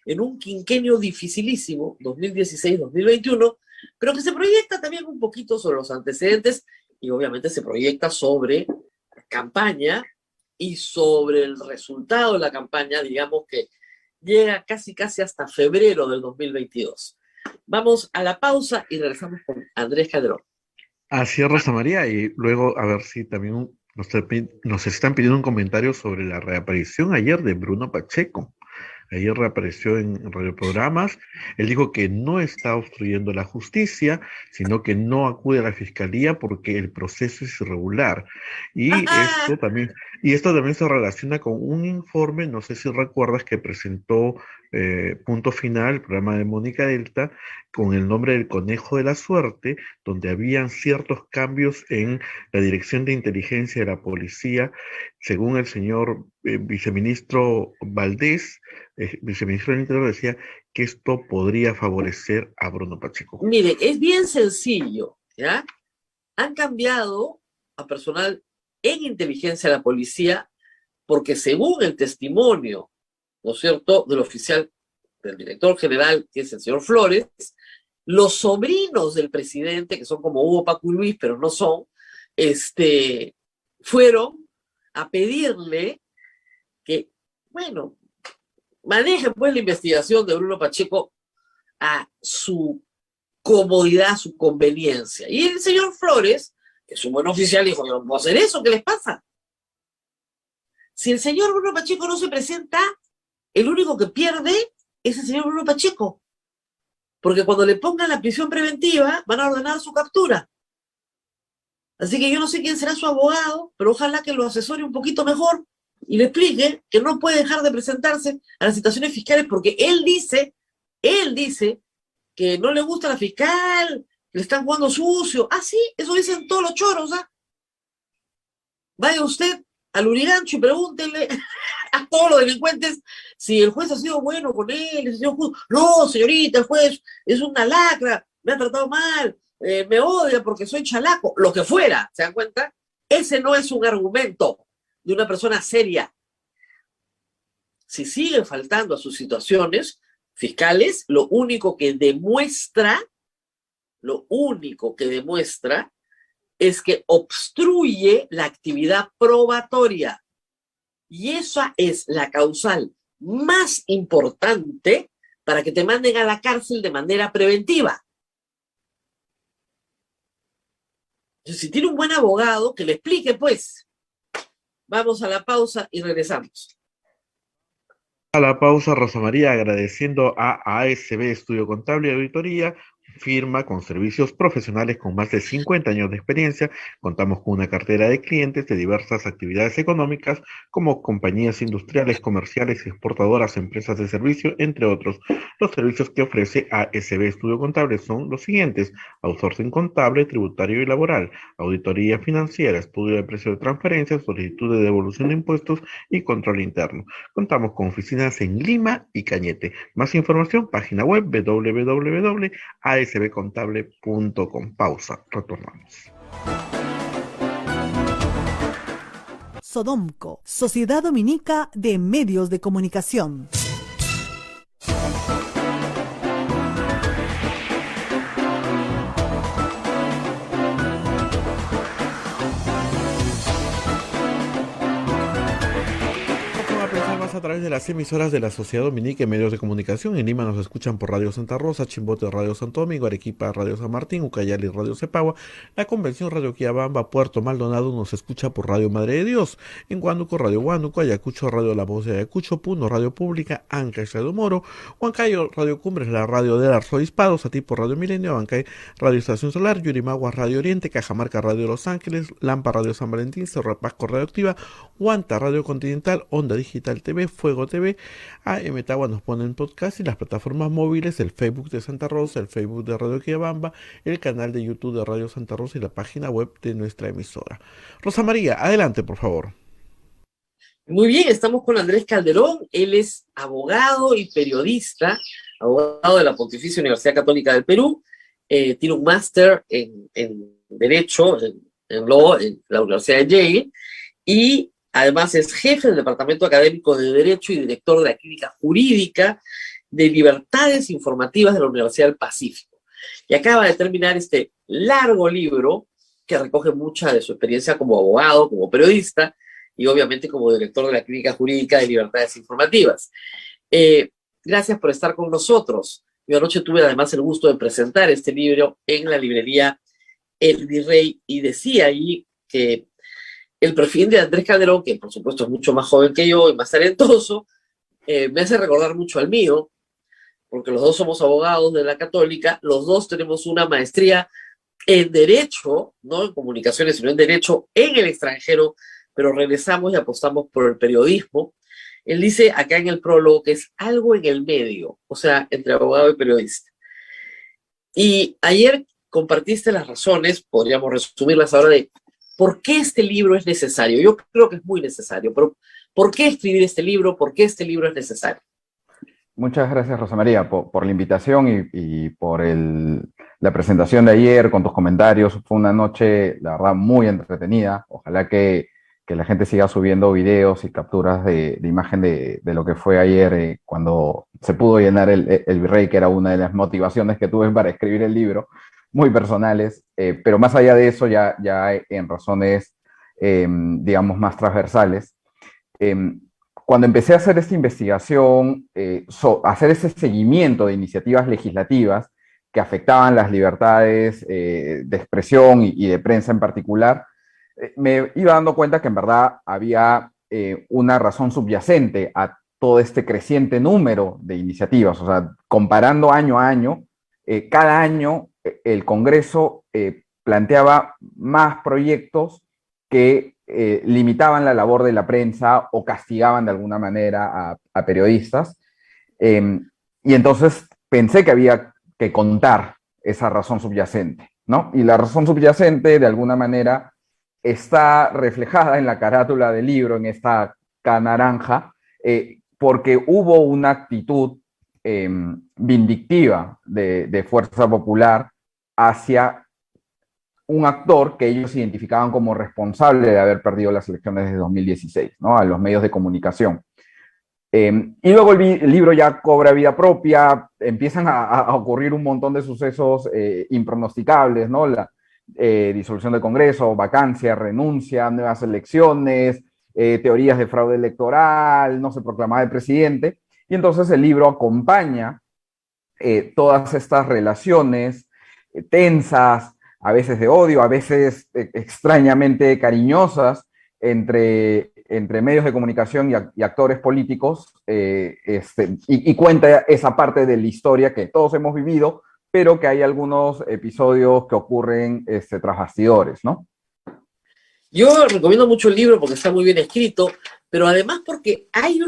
en un quinquenio dificilísimo, 2016-2021, pero que se proyecta también un poquito sobre los antecedentes y obviamente se proyecta sobre la campaña y sobre el resultado de la campaña, digamos que llega casi hasta febrero del 2022. Vamos a la pausa y regresamos con Andrés Calderón. Así es, Rosa María, y luego a ver si también nos están pidiendo un comentario sobre la reaparición ayer de Bruno Pacheco. Ayer reapareció en radioprogramas. Él dijo que no está obstruyendo la justicia, sino que no acude a la fiscalía porque el proceso es irregular. Y esto también se relaciona con un informe, no sé si recuerdas, que presentó Punto Final, el programa de Mónica Delta, con el nombre del Conejo de la Suerte, donde habían ciertos cambios en la dirección de inteligencia de la policía, según el señor viceministro Valdés, viceministro del Interior, decía que esto podría favorecer a Bruno Pacheco. Miren, es bien sencillo, ¿ya? Han cambiado a personal en inteligencia de la policía porque según el testimonio, ¿no es cierto?, del oficial, del director general, que es el señor Flores, los sobrinos del presidente, que son como Hugo, Paco y Luis, pero no son, fueron a pedirle que, bueno, manejen pues la investigación de Bruno Pacheco a su comodidad, a su conveniencia. Y el señor Flores, que es un buen oficial, dijo, yo no puedo hacer eso, ¿qué les pasa? Si el señor Bruno Pacheco no se presenta, el único que pierde es el señor Bruno Pacheco. Porque cuando le pongan la prisión preventiva, van a ordenar su captura. Así que yo no sé quién será su abogado, pero ojalá que lo asesore un poquito mejor y le explique que no puede dejar de presentarse a las citaciones fiscales porque él dice que no le gusta la fiscal, que le están jugando sucio. Ah, sí, eso dicen todos los choros, ¿ah? Vaya usted al Urigancho y pregúntenle a todos los delincuentes si el juez ha sido bueno con él, el señor juez. No, señorita, el juez es una lacra, me ha tratado mal, me odia porque soy chalaco, lo que fuera, ¿se dan cuenta? Ese no es un argumento de una persona seria. Si siguen faltando a sus situaciones fiscales, lo único que demuestra es que obstruye la actividad probatoria. Y esa es la causal más importante para que te manden a la cárcel de manera preventiva. Entonces, si tiene un buen abogado, que le explique, pues. Vamos a la pausa y regresamos. A la pausa, Rosa María, agradeciendo a ASB Estudio Contable y Auditoría, firma con servicios profesionales con más de 50 años de experiencia. Contamos con una cartera de clientes de diversas actividades económicas como compañías industriales, comerciales, exportadoras, empresas de servicio, entre otros. Los servicios que ofrece ASB Estudio Contable son los siguientes: outsourcing contable, tributario y laboral, auditoría financiera, estudio de precio de transferencias, solicitud de devolución de impuestos y control interno. Contamos con oficinas en Lima y Cañete. Más información, página web www.asbcontable.com. Pausa, retornamos. Sodomco, Sociedad Dominica de Medios de Comunicación. a través de las emisoras de la Sociedad Dominica en medios de comunicación. En Lima nos escuchan por Radio Santa Rosa, Chimbote Radio Santo Domingo, Arequipa Radio San Martín, Ucayali Radio Cepagua, la Convención Radio Quillabamba, Puerto Maldonado nos escucha por Radio Madre de Dios, en Huánuco Radio Huánuco, Ayacucho Radio La Voz de Ayacucho, Puno Radio Pública, Ancash Radio Moro, Huancayo Radio Cumbres, la radio del Arzobispado, Satipo Radio Milenio, Abancay Radio Estación Solar, Yurimagua Radio Oriente, Cajamarca Radio Los Ángeles, Lampa Radio San Valentín, Cerro Pasco Radio Activa, Huanta Radio Continental, Onda Digital TV, Fuego TV, AM Tagua nos pone en podcast y las plataformas móviles, el Facebook de Santa Rosa, el Facebook de Radio Quillabamba, el canal de YouTube de Radio Santa Rosa y la página web de nuestra emisora. Rosa María, adelante, por favor. Muy bien, estamos con Andrés Calderón. Él es abogado y periodista, abogado de la Pontificia Universidad Católica del Perú. Tiene un máster en Derecho, en Law, en la Universidad de Yale, y además es jefe del Departamento Académico de Derecho y director de la Clínica Jurídica de Libertades Informativas de la Universidad del Pacífico. Y acaba de terminar este largo libro que recoge mucha de su experiencia como abogado, como periodista y obviamente como director de la Clínica Jurídica de Libertades Informativas. Gracias por estar con nosotros. Yo anoche tuve además el gusto de presentar este libro en la librería El Virrey y decía allí que el perfil de Andrés Calderón, que por supuesto es mucho más joven que yo y más talentoso, me hace recordar mucho al mío, porque los dos somos abogados de la Católica, los dos tenemos una maestría en Derecho, no en Comunicaciones, sino en Derecho en el extranjero, pero regresamos y apostamos por el periodismo. Él dice acá en el prólogo que es algo en el medio, o sea, entre abogado y periodista. Y ayer compartiste las razones, podríamos resumirlas ahora, de por qué este libro es necesario. Yo creo que es muy necesario, pero ¿por qué escribir este libro? ¿Por qué este libro es necesario? Muchas gracias, Rosa María, por la invitación y por la presentación de ayer con tus comentarios. Fue una noche, la verdad, muy entretenida. Ojalá que la gente siga subiendo videos y capturas de imagen de lo que fue ayer cuando se pudo llenar el Virrey, que era una de las motivaciones que tuve para escribir el libro, muy personales, pero más allá de eso, ya en razones, digamos, más transversales. Cuando empecé a hacer esta investigación, hacer ese seguimiento de iniciativas legislativas que afectaban las libertades de expresión y de prensa en particular, me iba dando cuenta que en verdad había una razón subyacente a todo este creciente número de iniciativas. O sea, comparando año a año, cada año el Congreso planteaba más proyectos que limitaban la labor de la prensa o castigaban de alguna manera a periodistas. Y entonces pensé que había que contar esa razón subyacente, ¿no? Y la razón subyacente, de alguna manera, está reflejada en la carátula del libro, en esta K naranja, porque hubo una actitud vindictiva de Fuerza Popular hacia un actor que ellos identificaban como responsable de haber perdido las elecciones de 2016, ¿no? A los medios de comunicación. Y luego el libro ya cobra vida propia, empiezan a ocurrir un montón de sucesos impronosticables, ¿no? La disolución del Congreso, vacancia, renuncia, nuevas elecciones, teorías de fraude electoral, no se proclamaba el presidente, y entonces el libro acompaña todas estas relaciones tensas, a veces de odio, a veces extrañamente cariñosas, entre medios de comunicación y actores políticos, y cuenta esa parte de la historia que todos hemos vivido, pero que hay algunos episodios que ocurren tras bastidores, ¿no? Yo recomiendo mucho el libro porque está muy bien escrito, pero además porque hay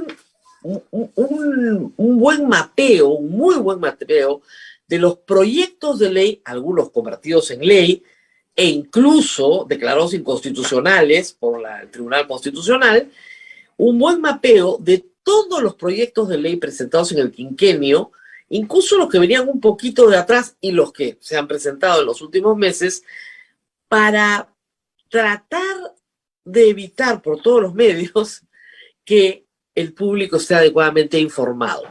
un buen mapeo, un muy buen mapeo de los proyectos de ley, algunos convertidos en ley, e incluso declarados inconstitucionales por el Tribunal Constitucional, un buen mapeo de todos los proyectos de ley presentados en el quinquenio, incluso los que venían un poquito de atrás y los que se han presentado en los últimos meses, para tratar de evitar por todos los medios que el público esté adecuadamente informado.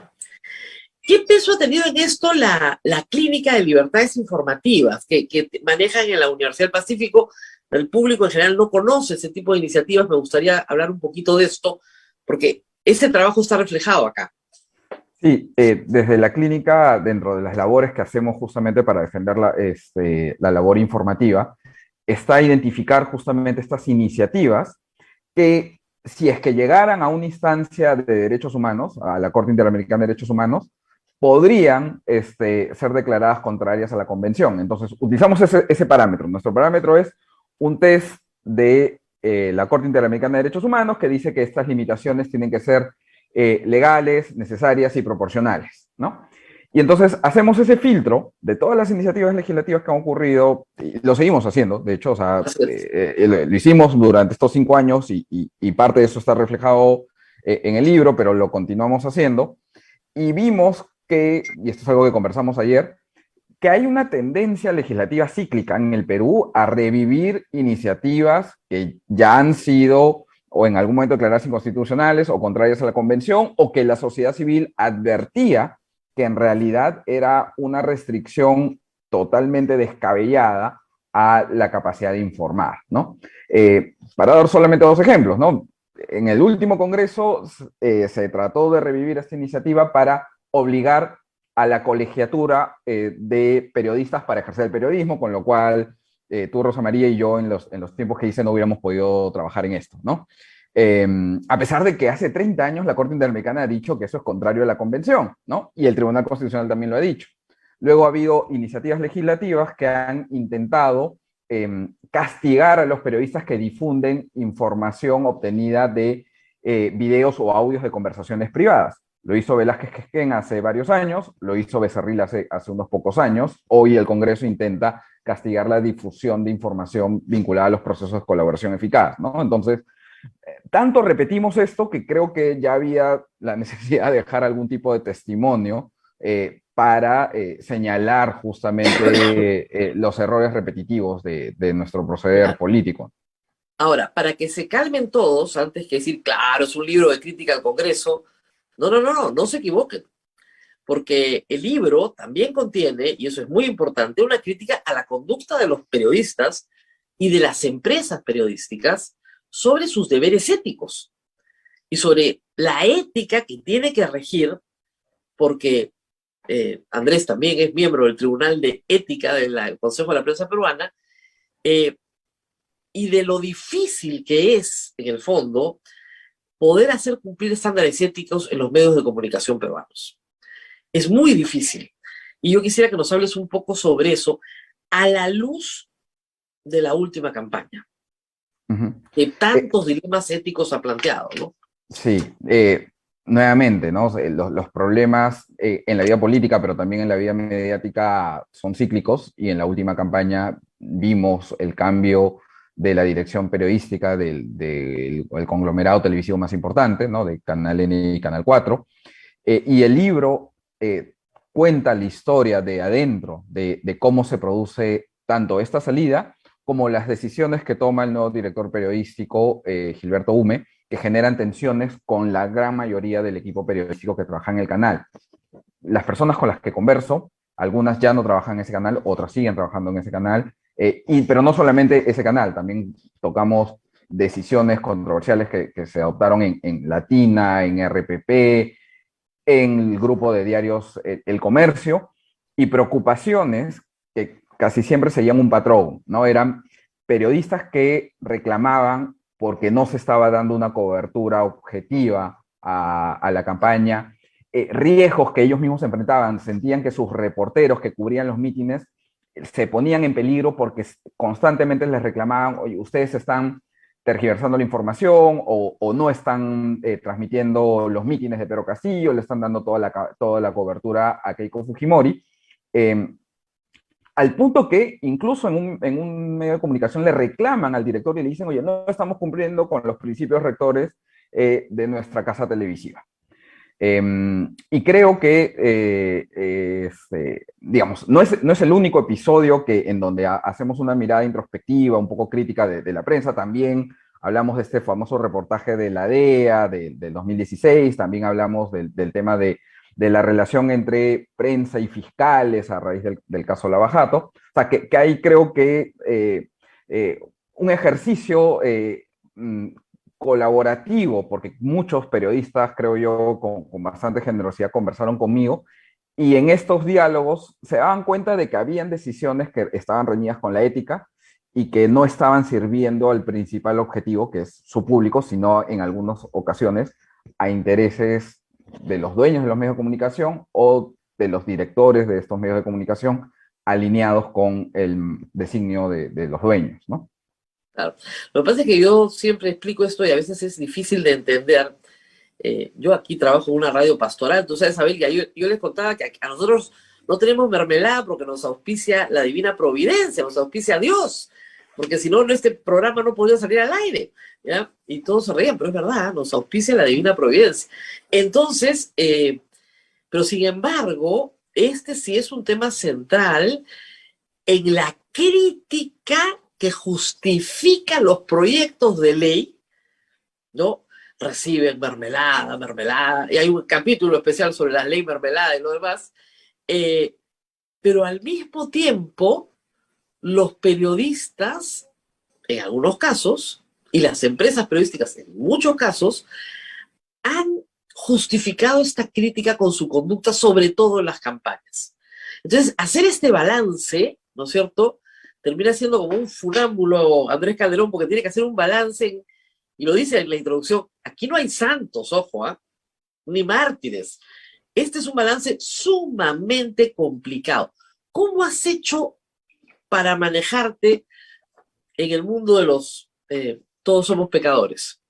¿Qué peso ha tenido en esto la Clínica de Libertades Informativas que manejan en la Universidad del Pacífico? El público en general no conoce ese tipo de iniciativas. Me gustaría hablar un poquito de esto, porque Ese trabajo está reflejado acá. Sí, desde la clínica, dentro de las labores que hacemos justamente para defender la labor informativa, está identificar justamente estas iniciativas que, si es que llegaran a una instancia de derechos humanos, a la Corte Interamericana de Derechos Humanos, podrían ser declaradas contrarias a la convención. Entonces, utilizamos ese parámetro. Nuestro parámetro es un test de la Corte Interamericana de Derechos Humanos que dice que estas limitaciones tienen que ser legales, necesarias y proporcionales, ¿no? Y entonces hacemos ese filtro de todas las iniciativas legislativas que han ocurrido, y lo seguimos haciendo, de hecho, o sea, lo hicimos durante estos 5 años y parte de eso está reflejado en el libro, pero lo continuamos haciendo, y vimos que, y esto es algo que conversamos ayer, que hay una tendencia legislativa cíclica en el Perú a revivir iniciativas que ya han sido o en algún momento declaradas inconstitucionales o contrarias a la convención, o que la sociedad civil advertía que en realidad era una restricción totalmente descabellada a la capacidad de informar, ¿no? Para dar solamente 2 ejemplos, ¿no? En el último congreso se trató de revivir esta iniciativa para obligar a la colegiatura de periodistas para ejercer el periodismo, con lo cual tú, Rosa María, y yo en los tiempos que hice no hubiéramos podido trabajar en esto, ¿no? A pesar de que hace 30 años la Corte Interamericana ha dicho que eso es contrario a la Convención, ¿no? Y el Tribunal Constitucional también lo ha dicho. Luego ha habido iniciativas legislativas que han intentado castigar a los periodistas que difunden información obtenida de videos o audios de conversaciones privadas. Lo hizo Velázquez Quesquén hace varios años, lo hizo Becerril hace unos pocos años. Hoy el Congreso intenta castigar la difusión de información vinculada a los procesos de colaboración eficaz, ¿no? Entonces, tanto repetimos esto que creo que ya había la necesidad de dejar algún tipo de testimonio para señalar justamente los errores repetitivos de nuestro proceder político. Ahora, para que se calmen todos, antes que decir, claro, es un libro de crítica al Congreso, no se equivoquen, porque el libro también contiene, y eso es muy importante, una crítica a la conducta de los periodistas y de las empresas periodísticas sobre sus deberes éticos y sobre la ética que tiene que regir, porque Andrés también es miembro del Tribunal de Ética del Consejo de la Prensa Peruana, y de lo difícil que es, en el fondo, poder hacer cumplir estándares éticos en los medios de comunicación peruanos. Es muy difícil. Y yo quisiera que nos hables un poco sobre eso a la luz de la última campaña, que tantos dilemas éticos ha planteado, ¿no? Sí, nuevamente, ¿no? Los problemas en la vida política, pero también en la vida mediática son cíclicos, y en la última campaña vimos el cambio de la dirección periodística del conglomerado televisivo más importante, ¿no? De Canal N y Canal 4, y el libro cuenta la historia de adentro, de cómo se produce tanto esta salida como las decisiones que toma el nuevo director periodístico, Gilberto Hume, que generan tensiones con la gran mayoría del equipo periodístico que trabaja en el canal. Las personas con las que converso, algunas ya no trabajan en ese canal, otras siguen trabajando en ese canal, pero no solamente ese canal, también tocamos decisiones controversiales que se adoptaron en Latina, en RPP, en el grupo de diarios El Comercio, y preocupaciones que casi siempre seguían un patrón, ¿no? Eran periodistas que reclamaban porque no se estaba dando una cobertura objetiva a la campaña, riesgos que ellos mismos enfrentaban, sentían que sus reporteros que cubrían los mítines se ponían en peligro porque constantemente les reclamaban, oye, ustedes están tergiversando la información o no están transmitiendo los mítines de Pedro Castillo, le están dando toda la cobertura a Keiko Fujimori, al punto que incluso en un medio de comunicación le reclaman al director y le dicen, oye, no estamos cumpliendo con los principios rectores de nuestra casa televisiva. Y creo que, digamos, no es el único episodio en donde hacemos una mirada introspectiva, un poco crítica de la prensa. También hablamos de este famoso reportaje de la DEA del 2016, también hablamos del tema de la relación entre prensa y fiscales a raíz del caso Lavajato. O sea, que ahí creo que un ejercicio colaborativo, porque muchos periodistas, creo yo, con bastante generosidad conversaron conmigo, y en estos diálogos se daban cuenta de que habían decisiones que estaban reñidas con la ética y que no estaban sirviendo al principal objetivo, que es su público, sino en algunas ocasiones a intereses de los dueños de los medios de comunicación o de los directores de estos medios de comunicación alineados con el designio de los dueños, ¿no? Claro. Lo que pasa es que yo siempre explico esto y a veces es difícil de entender. Yo aquí trabajo en una radio pastoral, tú sabes, Abel, que yo les contaba que a nosotros no tenemos mermelada porque nos auspicia la divina providencia, nos auspicia Dios, porque si no, este programa no podría salir al aire, ¿ya? Y todos se reían, pero es verdad, nos auspicia la divina providencia. Entonces, pero sin embargo, este sí es un tema central en la crítica que justifica los proyectos de ley, ¿no? Reciben mermelada, y hay un capítulo especial sobre la ley mermelada y lo demás, pero al mismo tiempo, los periodistas, en algunos casos, y las empresas periodísticas, en muchos casos, han justificado esta crítica con su conducta, sobre todo en las campañas. Entonces, hacer este balance, ¿no es cierto?, termina siendo como un funámbulo Andrés Calderón, porque tiene que hacer un balance y lo dice en la introducción, aquí no hay santos, ojo, ni mártires. Este es un balance sumamente complicado. ¿Cómo has hecho para manejarte en el mundo de los todos somos pecadores?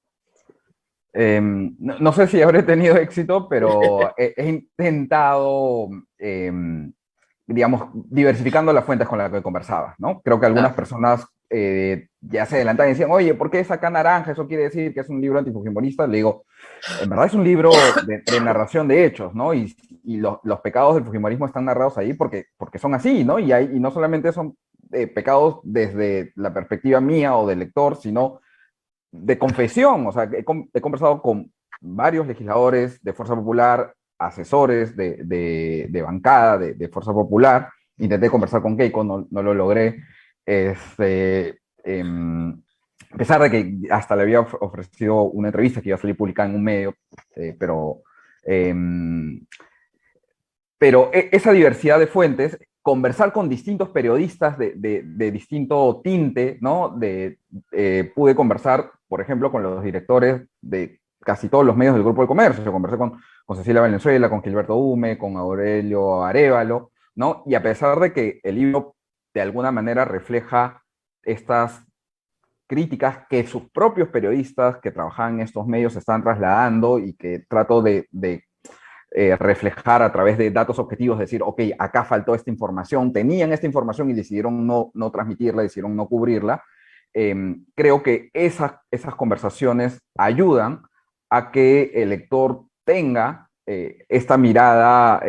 No sé si habré tenido éxito, pero he intentado, digamos, diversificando las fuentes con las que conversaba, ¿no? Creo que algunas personas ya se adelantaban y decían, oye, ¿por qué saca naranja? Eso quiere decir que es un libro antifujimorista. Le digo, en verdad es un libro de narración de hechos, ¿no? Y los pecados del fujimorismo están narrados ahí porque son así, ¿no? Y no solamente son pecados desde la perspectiva mía o del lector, sino de confesión. O sea, he conversado con varios legisladores de Fuerza Popular, asesores de bancada de Fuerza Popular. Intenté conversar con Keiko, no lo logré. A pesar de que hasta le había ofrecido una entrevista que iba a salir publicada en un medio, pero esa diversidad de fuentes, conversar con distintos periodistas de distinto tinte, ¿no? Pude conversar, por ejemplo, con los directores de casi todos los medios del Grupo del Comercio. Yo conversé con Cecilia Valenzuela, con Gilberto Hume, con Aurelio Arévalo, ¿no? Y a pesar de que el libro de alguna manera refleja estas críticas que sus propios periodistas que trabajaban en estos medios están trasladando y que trato de reflejar a través de datos objetivos, decir, ok, acá faltó esta información, tenían esta información y decidieron no transmitirla, decidieron no cubrirla. Creo que esas conversaciones ayudan a que el lector tenga esta mirada,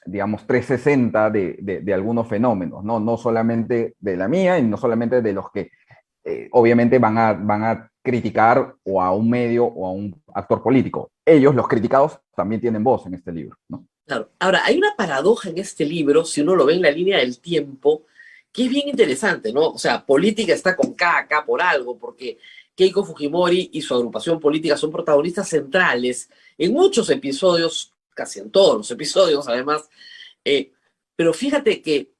digamos, 360 de algunos fenómenos, ¿no? No solamente de la mía y no solamente de los que obviamente van a criticar o a un medio o a un actor político. Ellos, los criticados, también tienen voz en este libro, ¿no? Claro. Ahora, hay una paradoja en este libro, si uno lo ve en la línea del tiempo, que es bien interesante, ¿no? O sea, política está con K acá por algo, porque Keiko Fujimori y su agrupación política son protagonistas centrales en muchos episodios, casi en todos los episodios, además. Pero fíjate que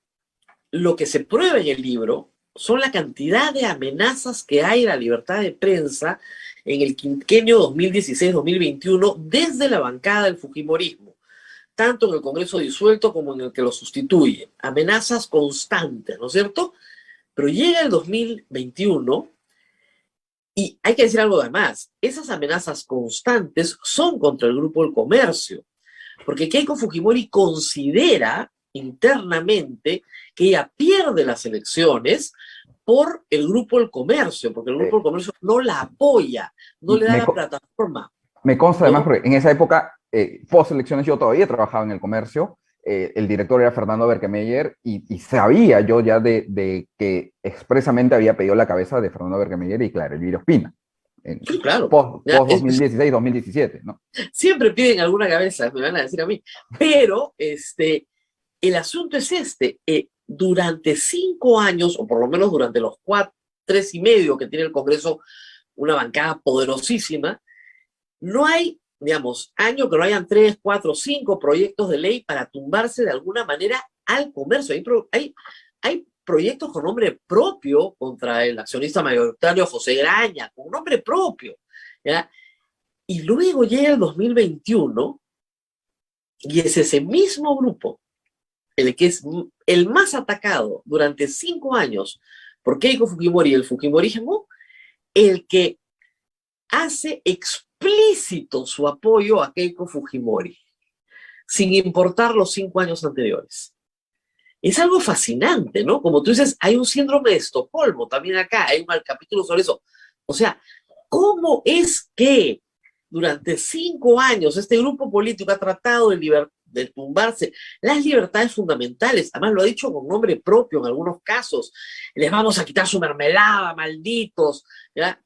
lo que se prueba en el libro son la cantidad de amenazas que hay a la libertad de prensa en el quinquenio 2016-2021 desde la bancada del fujimorismo, tanto en el Congreso disuelto como en el que lo sustituye. Amenazas constantes, ¿no es cierto? Pero llega el 2021 y hay que decir algo además. Esas amenazas constantes son contra el Grupo del Comercio, porque Keiko Fujimori considera internamente que ella pierde las elecciones por el Grupo del Comercio, porque el Grupo del Comercio no la apoya, no le da la plataforma. Me consta además, porque en esa época, post elecciones, yo todavía trabajaba en el comercio, el director era Fernando Berkemeyer, y sabía yo ya de que expresamente había pedido la cabeza de Fernando Berkemeyer y claro, Elvira Ospina. Sí, claro. Post 2016-2017, ¿no? Siempre piden alguna cabeza, me van a decir a mí. Pero el asunto es durante 5 años, o por lo menos durante los 3 y medio que tiene el Congreso una bancada poderosísima, no hay, digamos, año que no hayan 3, 4, 5 proyectos de ley para tumbarse de alguna manera al comercio. Hay proyectos con nombre propio contra el accionista mayoritario José Graña, con nombre propio, ¿ya? Y luego llega el 2021 y es ese mismo grupo, el que es el más atacado durante 5 años por Keiko Fujimori y el Fujimorismo, el que hace explícito su apoyo a Keiko Fujimori, sin importar los 5 años anteriores. Es algo fascinante, ¿no? Como tú dices, hay un síndrome de Estocolmo también acá, hay un capítulo sobre eso. O sea, ¿cómo es que durante 5 años este grupo político ha tratado de tumbarse las libertades fundamentales? Además lo ha dicho con nombre propio en algunos casos. Les vamos a quitar su mermelada, malditos, ¿ya?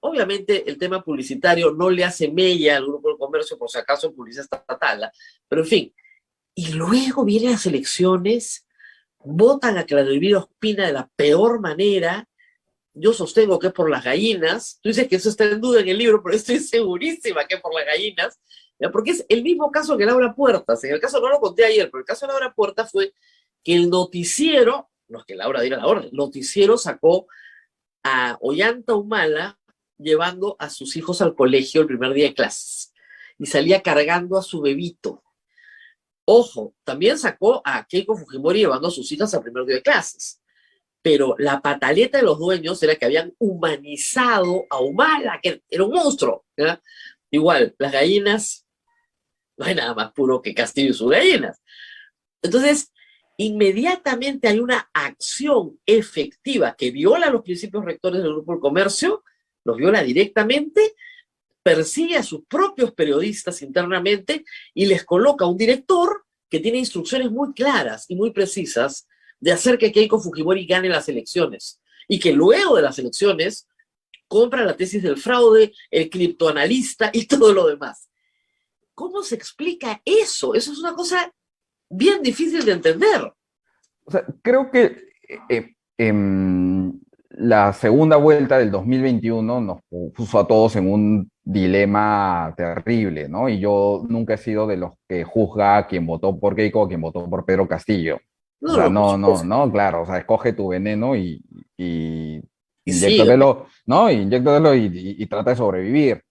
Obviamente el tema publicitario no le hace mella al Grupo del Comercio, por si acaso publicidad estatal, ¿eh? Pero en fin. Y luego vienen las elecciones, votan a Claudio Elvira Ospina de la peor manera. Yo sostengo que es por las gallinas. Tú dices que eso está en duda en el libro, pero estoy segurísima que es por las gallinas, ¿ya? Porque es el mismo caso que Laura Puertas. En el caso, no lo conté ayer, pero el caso de Laura Puertas fue que el noticiero, no es que Laura diera la orden, el noticiero sacó a Ollanta Humala llevando a sus hijos al colegio el primer día de clases y salía cargando a su bebito. Ojo, también sacó a Keiko Fujimori llevando a sus hijas al primer día de clases. Pero la pataleta de los dueños era que habían humanizado a Humala, que era un monstruo, ¿ya? Igual, las gallinas, no hay nada más puro que Castillo y sus gallinas. Entonces, inmediatamente hay una acción efectiva que viola los principios rectores del Grupo del Comercio, los viola directamente, persigue a sus propios periodistas internamente y les coloca un director que tiene instrucciones muy claras y muy precisas de hacer que Keiko Fujimori gane las elecciones y que luego de las elecciones compra la tesis del fraude, el criptoanalista y todo lo demás. ¿Cómo se explica eso? Eso es una cosa bien difícil de entender. O sea, creo que la segunda vuelta del 2021 nos puso a todos en un dilema terrible, ¿no? Y yo nunca he sido de los que juzga a quien votó por Keiko o a quien votó por Pedro Castillo. O sea, no, claro, o sea, escoge tu veneno y inyéctatelo, ¿no? Inyéctatelo y trata de sobrevivir.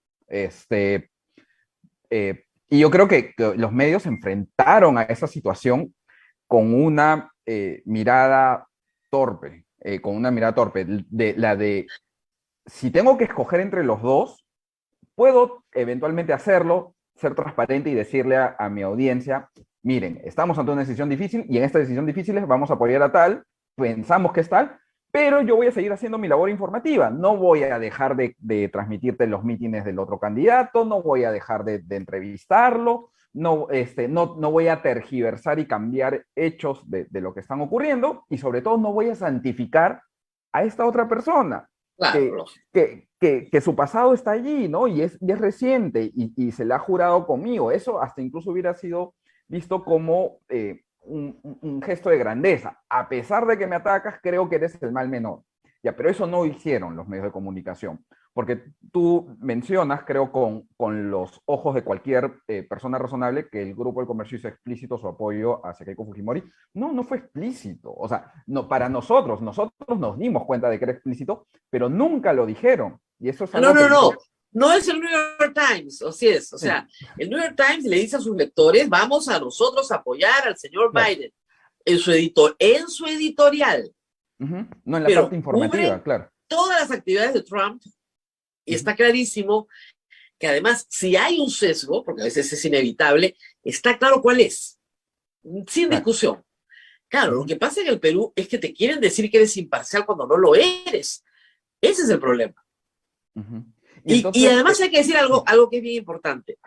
Y yo creo que los medios se enfrentaron a esa situación con una mirada torpe, de si tengo que escoger entre los dos, puedo eventualmente hacerlo, ser transparente y decirle a mi audiencia, miren, estamos ante una decisión difícil y en esta decisión difícil vamos a apoyar a tal, pensamos que es tal, pero yo voy a seguir haciendo mi labor informativa. No voy a dejar de transmitirte los mítines del otro candidato, no voy a dejar de entrevistarlo, no voy a tergiversar y cambiar hechos de lo que están ocurriendo y sobre todo no voy a santificar a esta otra persona. Claro. Que su pasado está allí, ¿no? Y es reciente y se le ha jurado conmigo. Eso hasta incluso hubiera sido visto como un gesto de grandeza. A pesar de que me atacas, creo que eres el mal menor. Ya, pero eso no hicieron los medios de comunicación. Porque tú mencionas, creo, con los ojos de cualquier persona razonable, que el Grupo del Comercio hizo explícito su apoyo hacia Keiko Fujimori. No fue explícito. O sea, no, para nosotros nos dimos cuenta de que era explícito, pero nunca lo dijeron. Y eso es algo no. No es el New York Times, o sí es. O sea, el New York Times le dice a sus lectores, vamos a nosotros a apoyar al señor Biden en su editorial. No en la parte informativa, claro. Todas las actividades de Trump, y está clarísimo que además, si hay un sesgo, porque a veces es inevitable, está claro cuál es, sin discusión. Claro, lo que pasa en el Perú es que te quieren decir que eres imparcial cuando no lo eres. Ese es el problema. Y además hay que decir algo que es bien importante.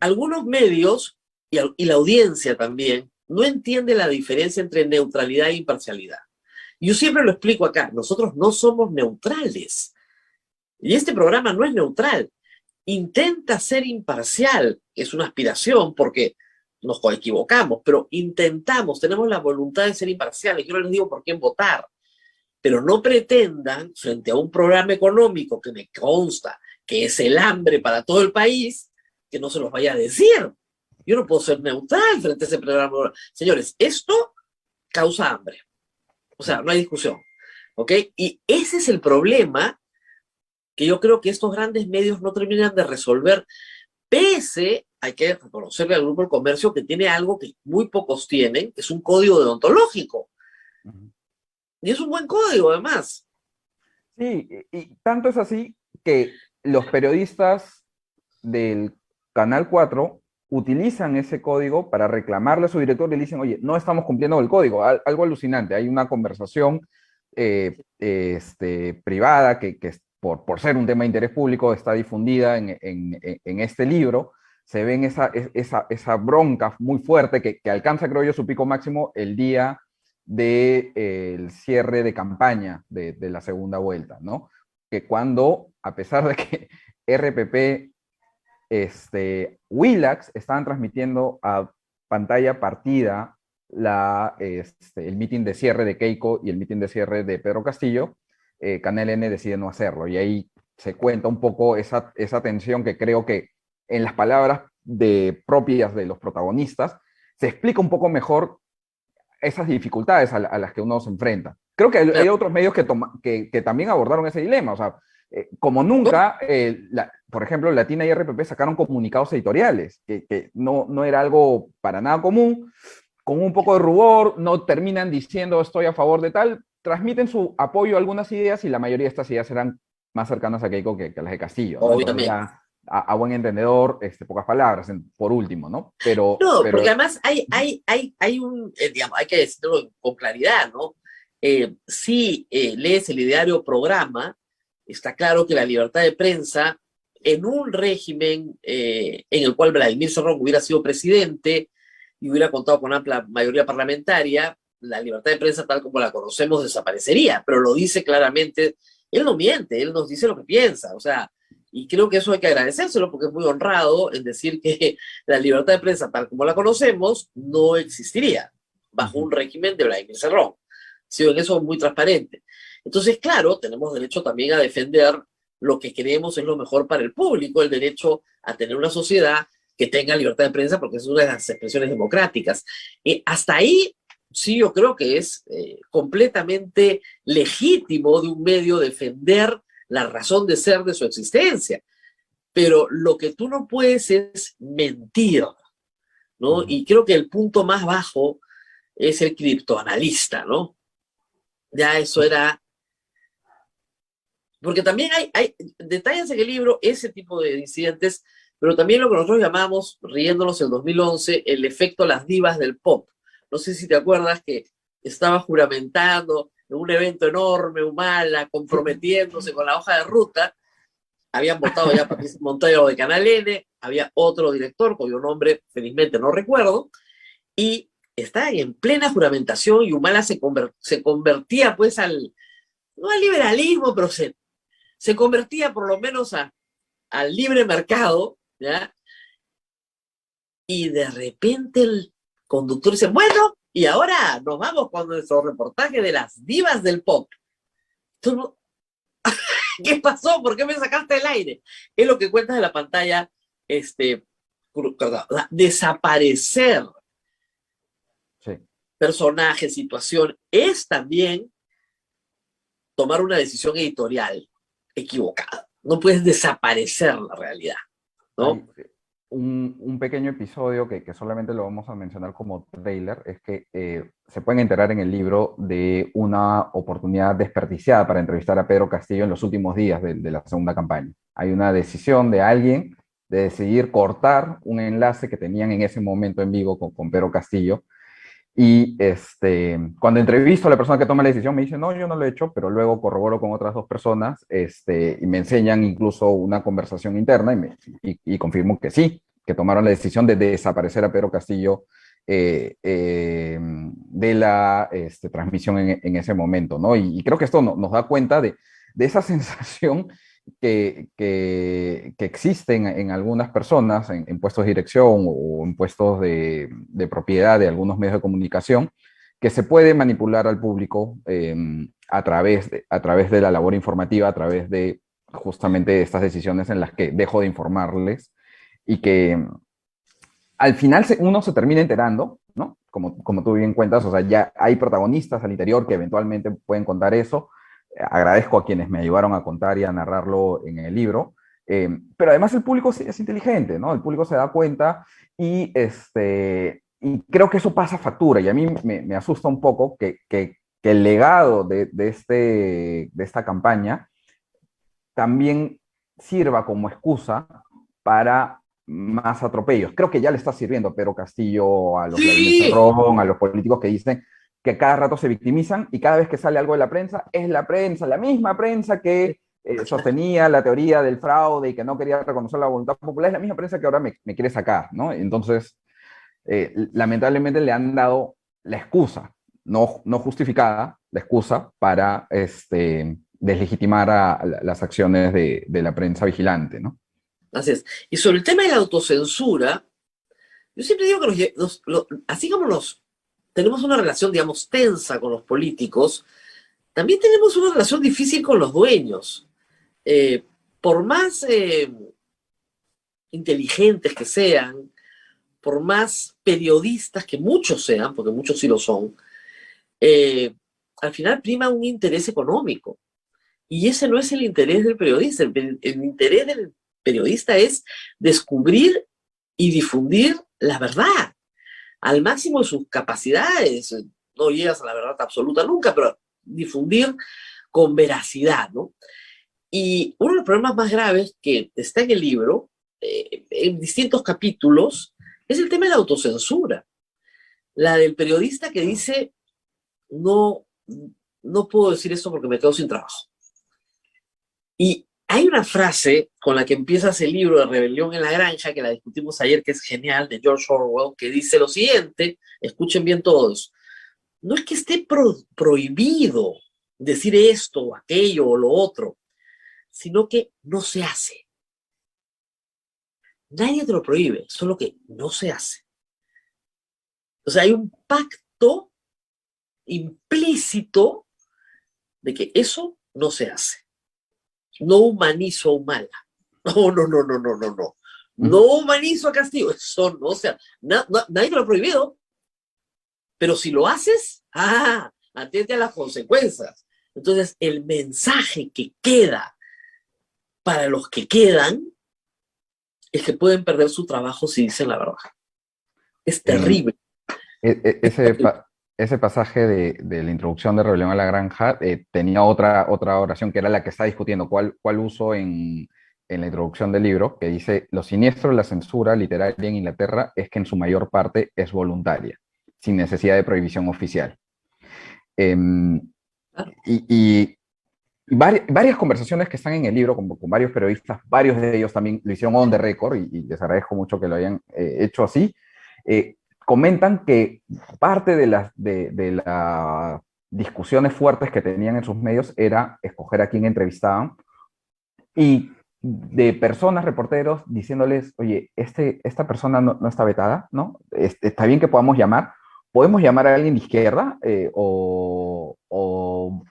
Algunos medios y la audiencia también no entiende la diferencia entre neutralidad e imparcialidad. Yo siempre lo explico acá, nosotros no somos neutrales. Y este programa no es neutral. Intenta ser imparcial, es una aspiración porque nos equivocamos, pero intentamos, tenemos la voluntad de ser imparciales. Yo no les digo por quién votar. pero no pretendan, frente a un programa económico que me consta que es el hambre para todo el país, que no se los vaya a decir. Yo no puedo ser neutral frente a ese programa. Señores, esto causa hambre. O sea, no hay discusión. ¿Ok? Y ese es el problema que yo creo que estos grandes medios no terminan de resolver, pese, hay que reconocerle al Grupo del Comercio que tiene algo que muy pocos tienen, que es un código deontológico. Y es un buen código, además. Sí, y tanto es así que los periodistas del Canal 4 utilizan ese código para reclamarle a su director y le dicen, oye, no estamos cumpliendo con el código. Algo alucinante. Hay una conversación privada que por ser un tema de interés público está difundida en este libro. Se ven esa bronca muy fuerte que alcanza, creo yo, su pico máximo el día del cierre de campaña de la segunda vuelta, ¿no? Que cuando, a pesar de que RPP, Willax estaban transmitiendo a pantalla partida el meeting de cierre de Keiko y el meeting de cierre de Pedro Castillo, Canal N decide no hacerlo. Y ahí se cuenta un poco esa tensión que creo que en las palabras propias de los protagonistas se explica un poco mejor esas dificultades a las que uno se enfrenta. Creo que hay otros medios que también abordaron ese dilema. O sea, como nunca, por ejemplo, Latina y RPP sacaron comunicados editoriales, que no era algo para nada común, con un poco de rubor, no terminan diciendo estoy a favor de tal, transmiten su apoyo a algunas ideas y la mayoría de estas ideas eran más cercanas a Keiko que las de Castillo, ¿no? Obviamente. Entonces, ya, a buen entendedor, pocas palabras, por último, ¿no? No, porque además hay un, digamos, hay que decirlo con claridad, ¿no? Si lees el ideario Programa, está claro que la libertad de prensa, en un régimen en el cual Vladimir Cerrón hubiera sido presidente y hubiera contado con amplia mayoría parlamentaria, la libertad de prensa tal como la conocemos desaparecería, pero lo dice claramente, él no miente, él nos dice lo que piensa, o sea, y creo que eso hay que agradecérselo porque es muy honrado en decir que la libertad de prensa tal como la conocemos no existiría bajo un régimen de Vladimir Cerrón. Sí, en eso es muy transparente. Entonces, claro, tenemos derecho también a defender lo que creemos es lo mejor para el público, el derecho a tener una sociedad que tenga libertad de prensa porque es una de las expresiones democráticas. Hasta ahí, sí, yo creo que es completamente legítimo de un medio defender la razón de ser de su existencia. Pero lo que tú no puedes es mentir, ¿no? Y creo que el punto más bajo es el criptoanalista, ¿no? Ya eso era... Porque también hay detalles en el libro ese tipo de incidentes, pero también lo que nosotros llamamos, riéndonos en 2011, el efecto las divas del pop. No sé si te acuerdas que estaba juramentando en un evento enorme, Humala, comprometiéndose con la hoja de ruta. Habían votado ya Patricio Montoya de Canal N, había otro director cuyo nombre felizmente no recuerdo, y estaban en plena juramentación y Humala se convertía pues no al liberalismo, pero se convertía por lo menos al libre mercado, ¿ya? Y de repente el conductor dice, bueno, y ahora nos vamos con nuestro reportaje de las divas del pop. ¿Qué pasó? ¿Por qué me sacaste del aire? Es lo que cuentas de la pantalla, desaparecer personajes, situación, es también tomar una decisión editorial equivocada. No puedes desaparecer la realidad, ¿no? Hay un pequeño episodio que solamente lo vamos a mencionar como trailer, es que se pueden enterar en el libro de una oportunidad desperdiciada para entrevistar a Pedro Castillo en los últimos días de la segunda campaña. Hay una decisión de alguien de decidir cortar un enlace que tenían en ese momento en vivo con Pedro Castillo. Y cuando entrevisto a la persona que toma la decisión, me dice, no, yo no lo he hecho, pero luego corroboro con otras dos personas y me enseñan incluso una conversación interna y confirmo que sí, que tomaron la decisión de desaparecer a Pedro Castillo de la transmisión en ese momento, ¿no? Y creo que esto nos da cuenta de esa sensación que existen en algunas personas, en puestos de dirección o en puestos de propiedad de algunos medios de comunicación, que se puede manipular al público a través de la labor informativa, a través de justamente estas decisiones en las que dejo de informarles y que al final uno se termina enterando, ¿no? Como tú bien cuentas, o sea, ya hay protagonistas al interior que eventualmente pueden contar eso. Agradezco a quienes me ayudaron a contar y a narrarlo en el libro. Pero además el público es inteligente, ¿no? El público se da cuenta y creo que eso pasa factura. Y a mí me asusta un poco que el legado de esta campaña también sirva como excusa para más atropellos. Creo que ya le está sirviendo a Pedro Castillo, a los Vladimir Cerrón, a los políticos que dicen que cada rato se victimizan y cada vez que sale algo de la prensa, es la prensa, la misma prensa que sostenía la teoría del fraude y que no quería reconocer la voluntad popular, es la misma prensa que ahora me quiere sacar, ¿no? Entonces, lamentablemente le han dado la excusa, no justificada, la excusa para deslegitimar a las acciones de la prensa vigilante, ¿no? Así es. Y sobre el tema de la autocensura, yo siempre digo que así como tenemos una relación, digamos, tensa con los políticos, también tenemos una relación difícil con los dueños. Por más inteligentes que sean, por más periodistas que muchos sean, porque muchos sí lo son, al final prima un interés económico. Y ese no es el interés del periodista. El interés del periodista es descubrir y difundir la verdad al máximo de sus capacidades. No llegas a la verdad absoluta nunca, pero difundir con veracidad, ¿no? Y uno de los problemas más graves que está en el libro, en distintos capítulos, es el tema de la autocensura. La del periodista que dice, no puedo decir esto porque me quedo sin trabajo. Y hay una frase con la que empiezas el libro de Rebelión en la Granja, que la discutimos ayer, que es genial, de George Orwell, que dice lo siguiente, escuchen bien todos, no es que esté prohibido decir esto o aquello o lo otro, sino que no se hace. Nadie te lo prohíbe, solo que no se hace. O sea, hay un pacto implícito de que eso no se hace. No humanizo a Humala. No. No humanizo a Castillo. Eso no, o sea, nadie te lo ha prohibido. Pero si lo haces, atente a las consecuencias. Entonces, el mensaje que queda para los que quedan es que pueden perder su trabajo si dicen la verdad. Es terrible. Ese pasaje de la introducción de Rebelión a la Granja tenía otra oración que era la que está discutiendo, cuál uso en la introducción del libro, que dice, lo siniestro de la censura literaria en Inglaterra es que en su mayor parte es voluntaria, sin necesidad de prohibición oficial. Y varias conversaciones que están en el libro con varios periodistas, varios de ellos también lo hicieron on the record, y les agradezco mucho que lo hayan hecho así, comentan que parte de las discusiones fuertes que tenían en sus medios era escoger a quién entrevistaban y de personas, reporteros, diciéndoles, oye, esta persona no está vetada, ¿no? Está bien que podemos llamar a alguien de izquierda o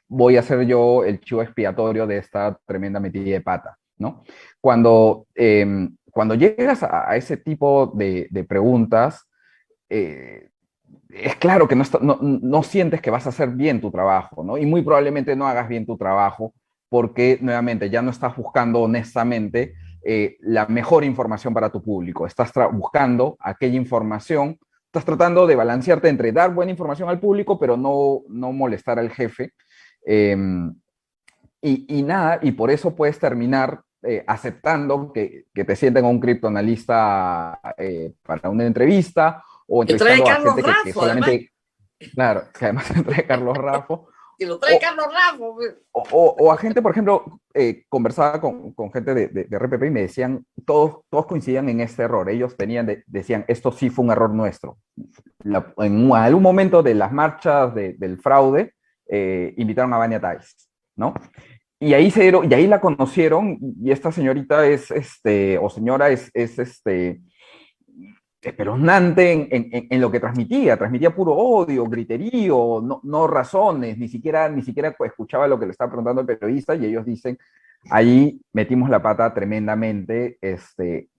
voy a ser yo el chivo expiatorio de esta tremenda metida de pata, ¿no? Cuando llegas a ese tipo de preguntas, es claro que no sientes que vas a hacer bien tu trabajo, ¿no? Y muy probablemente no hagas bien tu trabajo porque, nuevamente, ya no estás buscando honestamente la mejor información para tu público. Estás buscando aquella información, estás tratando de balancearte entre dar buena información al público, pero no molestar al jefe. Y por eso puedes terminar aceptando que te sienten a un criptoanalista para una entrevista, o entrevistando a gente que solamente... Además. Claro, que además trae Carlos Raffo. Que lo trae Carlos Raffo. O a gente, por ejemplo, conversaba con gente de RPP y me decían, todos coincidían en este error. Ellos decían, esto sí fue un error nuestro. En algún momento de las marchas del fraude, invitaron a Vania Tais, ¿no? Y ahí la conocieron, y esta señorita o señora espeluznante en lo que transmitía puro odio, griterío, no razones, ni siquiera pues, escuchaba lo que le estaba preguntando el periodista, y ellos dicen, ahí metimos la pata tremendamente,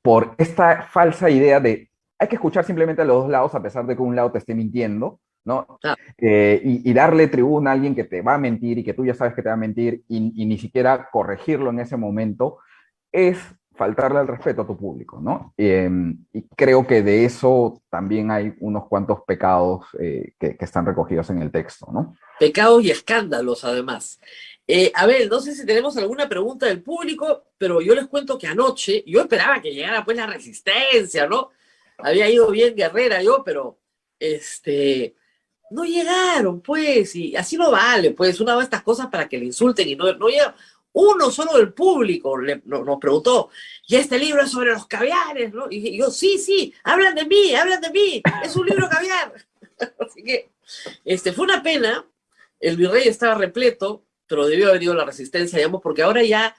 por esta falsa idea de hay que escuchar simplemente a los dos lados a pesar de que un lado te esté mintiendo, ¿no? Ah, Y darle tribuna a alguien que te va a mentir y que tú ya sabes que te va a mentir y ni siquiera corregirlo en ese momento, es faltarle al respeto a tu público, ¿no? Y creo que de eso también hay unos cuantos pecados que están recogidos en el texto, ¿no? pecados y escándalos, además. A ver, no sé si tenemos alguna pregunta del público, pero yo les cuento que anoche, yo esperaba que llegara pues la resistencia, ¿no? Había ido bien guerrera yo, pero no llegaron, pues, y así no vale, pues, una de estas cosas para que le insulten y no llega. Uno solo del público nos preguntó, y este libro es sobre los caviares, ¿no? Y yo, sí, hablan de mí, es un libro caviar. Así que, fue una pena, el virrey estaba repleto, pero debió haber ido la resistencia, digamos, porque ahora ya,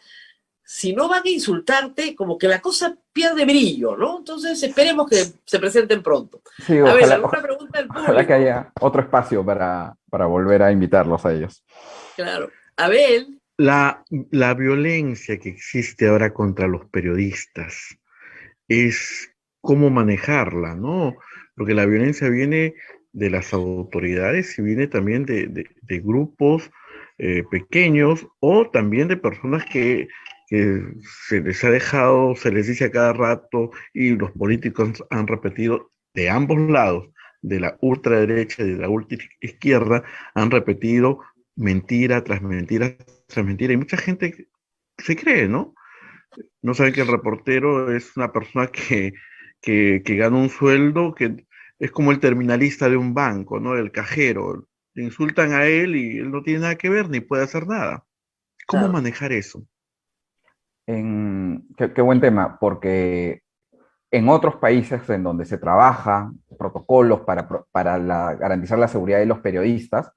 si no van a insultarte, como que la cosa pierde brillo, ¿no? Entonces, esperemos que se presenten pronto. Sí, A ver, ojalá, ¿alguna pregunta del ojalá que público? haya otro espacio para volver a invitarlos a ellos. Claro. Abel, La violencia que existe ahora contra los periodistas es cómo manejarla, ¿no? Porque la violencia viene de las autoridades y viene también de grupos pequeños o también de personas que se les ha dejado, se les dice a cada rato y los políticos han repetido de ambos lados, de la ultraderecha y de la ultraizquierda, han repetido mentira tras mentira tras mentira y mucha gente se cree, ¿no? No saben que el reportero es una persona que gana un sueldo que es como el terminalista de un banco, ¿no? El cajero. Le insultan a él y él no tiene nada que ver ni puede hacer nada. ¿Cómo claro, manejar eso? Qué buen tema, porque en otros países en donde se trabaja protocolos para garantizar la seguridad de los periodistas,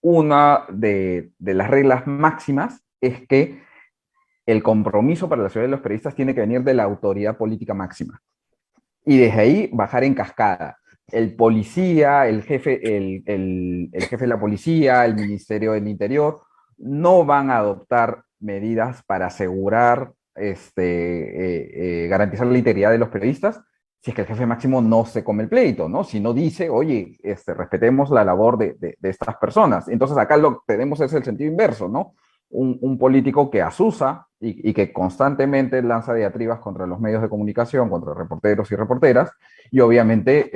una de las reglas máximas es que el compromiso para la seguridad de los periodistas tiene que venir de la autoridad política máxima. Y desde ahí bajar en cascada. El policía, el jefe de la policía, el Ministerio del Interior, no van a adoptar medidas para asegurar, garantizar la integridad de los periodistas si es que el jefe máximo no se come el pleito, ¿no? Si no dice, oye, respetemos la labor de estas personas. Entonces acá lo que tenemos es el sentido inverso, ¿no? Un político que asusa y que constantemente lanza diatribas contra los medios de comunicación, contra reporteros y reporteras, y obviamente,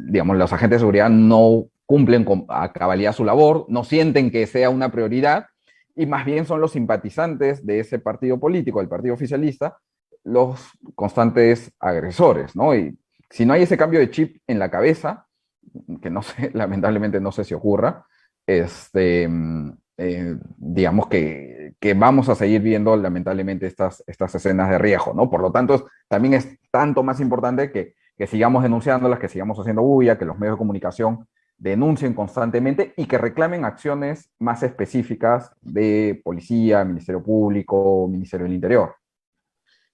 digamos, los agentes de seguridad no cumplen a cabalidad su labor, no sienten que sea una prioridad, y más bien son los simpatizantes de ese partido político, el partido oficialista, los constantes agresores, ¿no? Y si no hay ese cambio de chip en la cabeza, que no sé, lamentablemente no sé si ocurra, digamos que vamos a seguir viendo lamentablemente estas escenas de riesgo, ¿no? Por lo tanto, también es tanto más importante que sigamos denunciándolas, que sigamos haciendo bulla, que los medios de comunicación denuncien constantemente y que reclamen acciones más específicas de policía, Ministerio Público, Ministerio del Interior.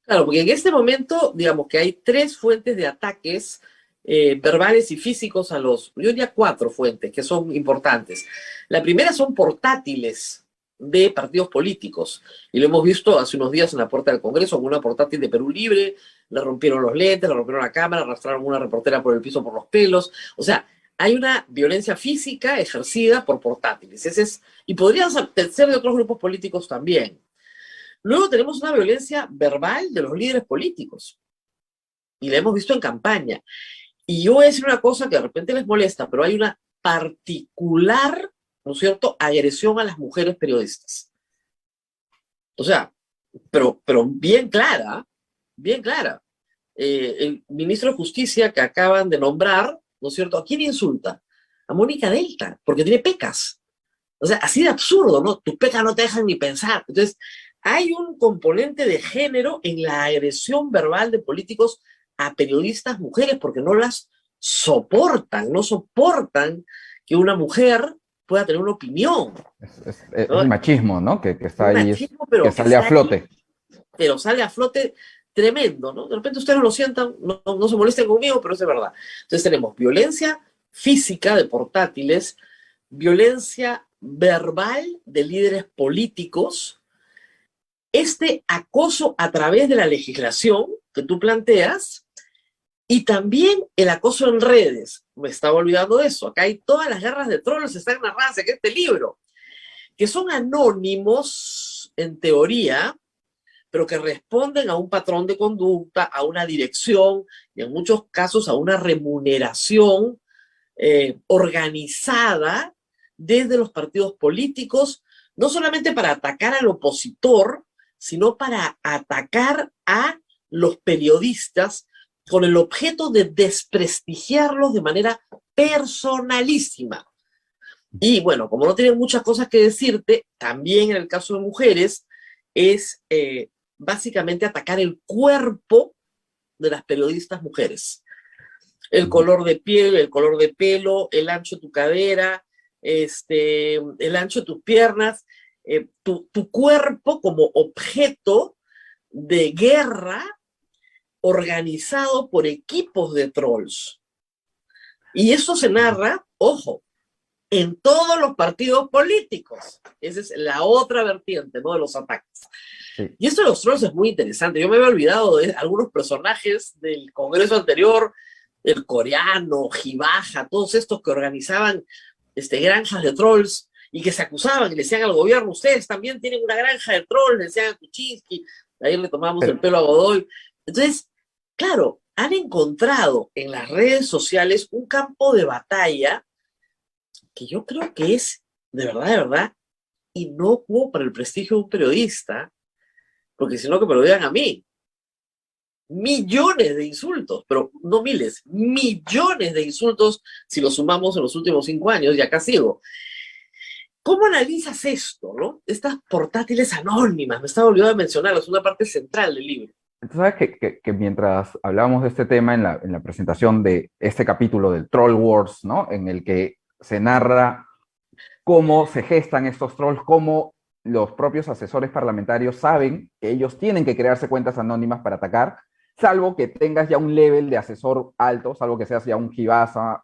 claro, porque en este momento, digamos que hay 3 fuentes de ataques verbales y físicos yo diría 4 fuentes que son importantes. La primera son portátiles de partidos políticos, y lo hemos visto hace unos días en la puerta del Congreso, con una portátil de Perú Libre, le rompieron los lentes, le rompieron la cámara, arrastraron a una reportera por el piso por los pelos. O sea, hay una violencia física ejercida por portátiles. Y podrían ser de otros grupos políticos también. Luego tenemos una violencia verbal de los líderes políticos, y la hemos visto en campaña. Y yo voy a decir una cosa que de repente les molesta, pero hay una particular, ¿no es cierto?, agresión a las mujeres periodistas. O sea, pero bien clara, bien clara. El ministro de Justicia que acaban de nombrar, ¿no es cierto?, ¿a quién insulta? A Mónica Delta, porque tiene pecas. O sea, así de absurdo, ¿no? Tus pecas no te dejan ni pensar. Entonces, hay un componente de género en la agresión verbal de políticos a periodistas mujeres, porque no las soportan, no soportan que una mujer pueda tener una opinión, Es ¿no? el machismo, ¿no? Que está Un ahí, machismo, pero que que sale a está ahí, flote. pero sale a flote tremendo, ¿no? De repente ustedes no lo sientan, no se molesten conmigo, pero es de verdad. Entonces tenemos violencia física de portátiles, violencia verbal de líderes políticos, este acoso a través de la legislación que tú planteas, y también el acoso en redes. Me estaba olvidando de eso. Acá hay todas las guerras de trolls, están narradas en este libro, que son anónimos en teoría, pero que responden a un patrón de conducta, a una dirección y en muchos casos a una remuneración organizada desde los partidos políticos, no solamente para atacar al opositor, sino para atacar a los periodistas con el objeto de desprestigiarlos de manera personalísima. Y bueno, como no tienen muchas cosas que decirte, también en el caso de mujeres, es básicamente atacar el cuerpo de las periodistas mujeres. El color de piel, el color de pelo, el ancho de tu cadera, el ancho de tus piernas, tu cuerpo como objeto de guerra organizado por equipos de trolls. Y eso se narra, ojo, en todos los partidos políticos. Esa es la otra vertiente, ¿no?, de los ataques. Sí. Y esto de los trolls es muy interesante. Yo me había olvidado de algunos personajes del Congreso anterior, el coreano, Gibaja, todos estos que organizaban granjas de trolls y que se acusaban y le decían al gobierno, ustedes también tienen una granja de trolls, le decían a Kuczynski, ahí le tomamos el pelo a Godoy. Entonces, claro, han encontrado en las redes sociales un campo de batalla que yo creo que es, de verdad, inocuo para el prestigio de un periodista, porque si no que me lo digan a mí. Millones de insultos, pero no miles, millones de insultos si lo sumamos en los últimos 5 años, y acá sigo. ¿Cómo analizas esto, no? Estas portátiles anónimas, me estaba olvidando de mencionarlo, es una parte central del libro. Tú sabes que mientras hablábamos de este tema en la presentación de este capítulo del Troll Wars, ¿no?, en el que se narra cómo se gestan estos trolls, cómo los propios asesores parlamentarios saben que ellos tienen que crearse cuentas anónimas para atacar, salvo que tengas ya un level de asesor alto, salvo que seas ya un Gibaja,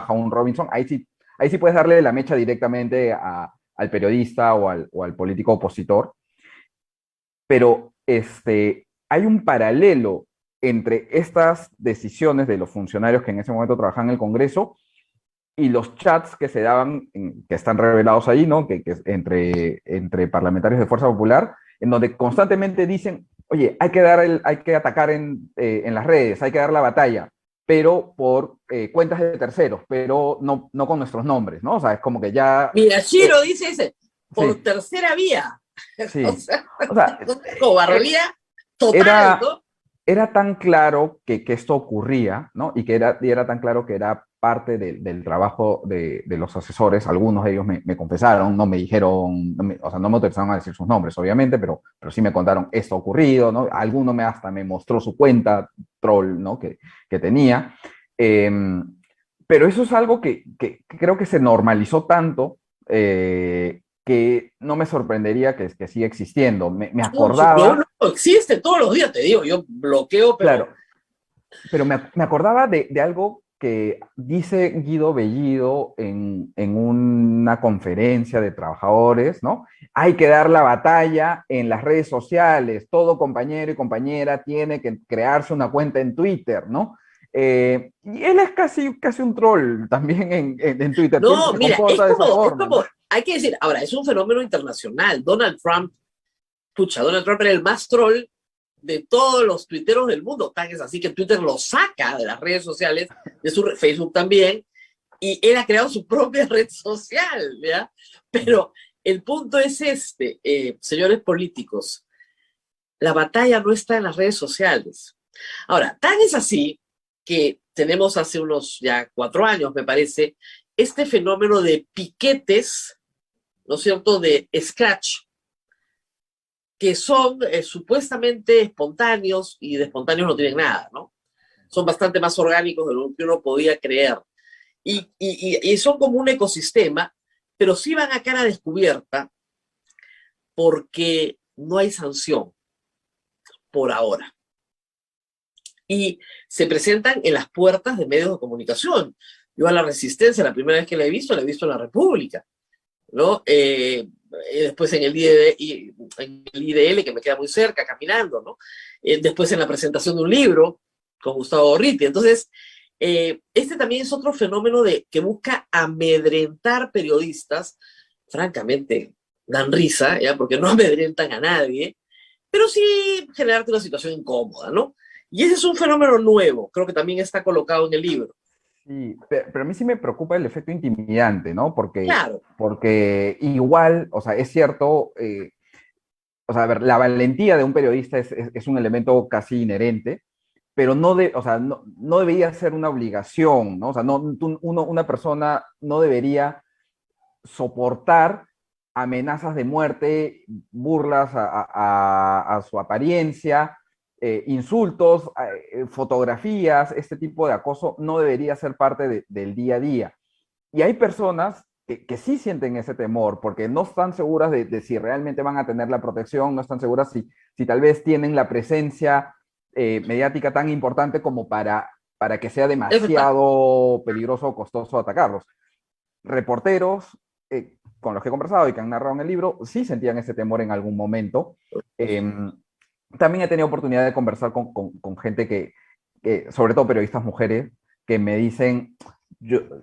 un Robinson, ahí sí puedes darle la mecha directamente al periodista o al político opositor. Pero hay un paralelo entre estas decisiones de los funcionarios que en ese momento trabajaban en el Congreso y los chats que se daban, que están revelados ahí, ¿no?, que entre parlamentarios de Fuerza Popular, en donde constantemente dicen, oye, hay que atacar en las redes, hay que dar la batalla, pero por cuentas de terceros, pero no con nuestros nombres, ¿no? O sea, es como que ya... Mira, Chiro dice por sí, tercera vía. Sí. o sea cobardía total, ¿no? Era tan claro que esto ocurría, ¿no? Y era tan claro que era parte del trabajo de los asesores. Algunos de ellos me confesaron, no me dijeron, o sea, no me autorizaron a decir sus nombres, obviamente, pero sí me contaron esto ha ocurrido, ¿no? Alguno hasta me mostró su cuenta troll, ¿no?, que tenía. Pero eso es algo que creo que se normalizó tanto que no me sorprendería que siga existiendo. Me acordaba... No, existe todos los días, te digo, yo bloqueo, pero... Claro, pero me acordaba de algo que dice Guido Bellido en una conferencia de trabajadores, ¿no? Hay que dar la batalla en las redes sociales, todo compañero y compañera tiene que crearse una cuenta en Twitter, ¿no? Y él es casi un troll también en Twitter. No, mira, es como, hay que decir, ahora, es un fenómeno internacional. Donald Trump era el más troll de todos los tuiteros del mundo, tan es así que Twitter lo saca de las redes sociales, de su Facebook también, y él ha creado su propia red social, ¿ya? Pero el punto es señores políticos, la batalla no está en las redes sociales. Ahora, tan es así que tenemos hace unos ya 4 años, me parece, este fenómeno de piquetes, ¿no es cierto?, de Scratch, que son supuestamente espontáneos, y de espontáneos no tienen nada, ¿no? Son bastante más orgánicos de lo que uno podía creer. Y son como un ecosistema, pero sí van a cara descubierta porque no hay sanción por ahora. y se presentan en las puertas de medios de comunicación. Yo a la Resistencia, la primera vez que la he visto en la República, ¿no? Después en en el IDL, que me queda muy cerca, caminando, ¿no? Después en la presentación de un libro con Gustavo Gorriti. Entonces, este también es otro fenómeno que busca amedrentar periodistas. Francamente, dan risa, ¿ya? Porque no amedrentan a nadie, pero sí generarte una situación incómoda, ¿no? Y ese es un fenómeno nuevo, creo que también está colocado en el libro. Sí, pero a mí sí me preocupa el efecto intimidante, ¿no? Claro, Porque igual, o sea, es cierto, o sea, a ver, la valentía de un periodista es un elemento casi inherente, pero o sea, no debería ser una obligación, ¿no? O sea, una persona no debería soportar amenazas de muerte, burlas a su apariencia, insultos, fotografías, este tipo de acoso no debería ser parte del día a día. Y hay personas que sí sienten ese temor porque no están seguras de si realmente van a tener la protección, no están seguras si tal vez tienen la presencia mediática tan importante como para que sea es verdad. demasiado peligroso o costoso atacarlos. Reporteros con los que he conversado y que han narrado en el libro sí sentían ese temor en algún momento. También he tenido oportunidad de conversar con gente sobre todo periodistas mujeres, que me dicen,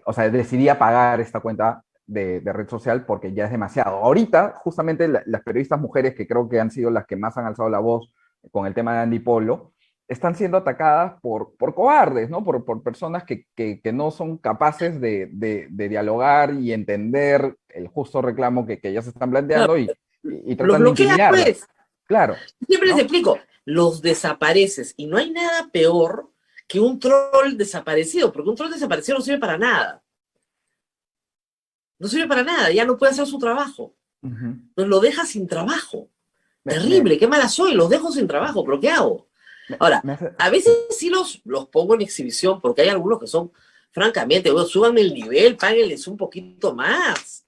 o sea, decidí apagar esta cuenta de red social porque ya es demasiado. Ahorita, justamente las periodistas mujeres, que creo que han sido las que más han alzado la voz con el tema de Andy Polo, están siendo atacadas por cobardes, ¿no? Por personas que no son capaces de dialogar y entender el justo reclamo que ellas están planteando y Los tratan de bloqueas, intimidarlas. pues. Claro, Siempre les ¿no? explico, los desapareces. Y no hay nada peor que un troll desaparecido, porque un troll desaparecido no sirve para nada. No sirve para nada, ya no puede hacer su trabajo. Ujú. Nos lo deja sin trabajo. Me, me, Terrible, qué mala soy, los dejo sin trabajo, pero ¿qué hago? me, Ahora, me hace, a veces sí. sí los pongo en exhibición, porque hay algunos que son, francamente, bueno, súbanme el nivel, páguenles un poquito más.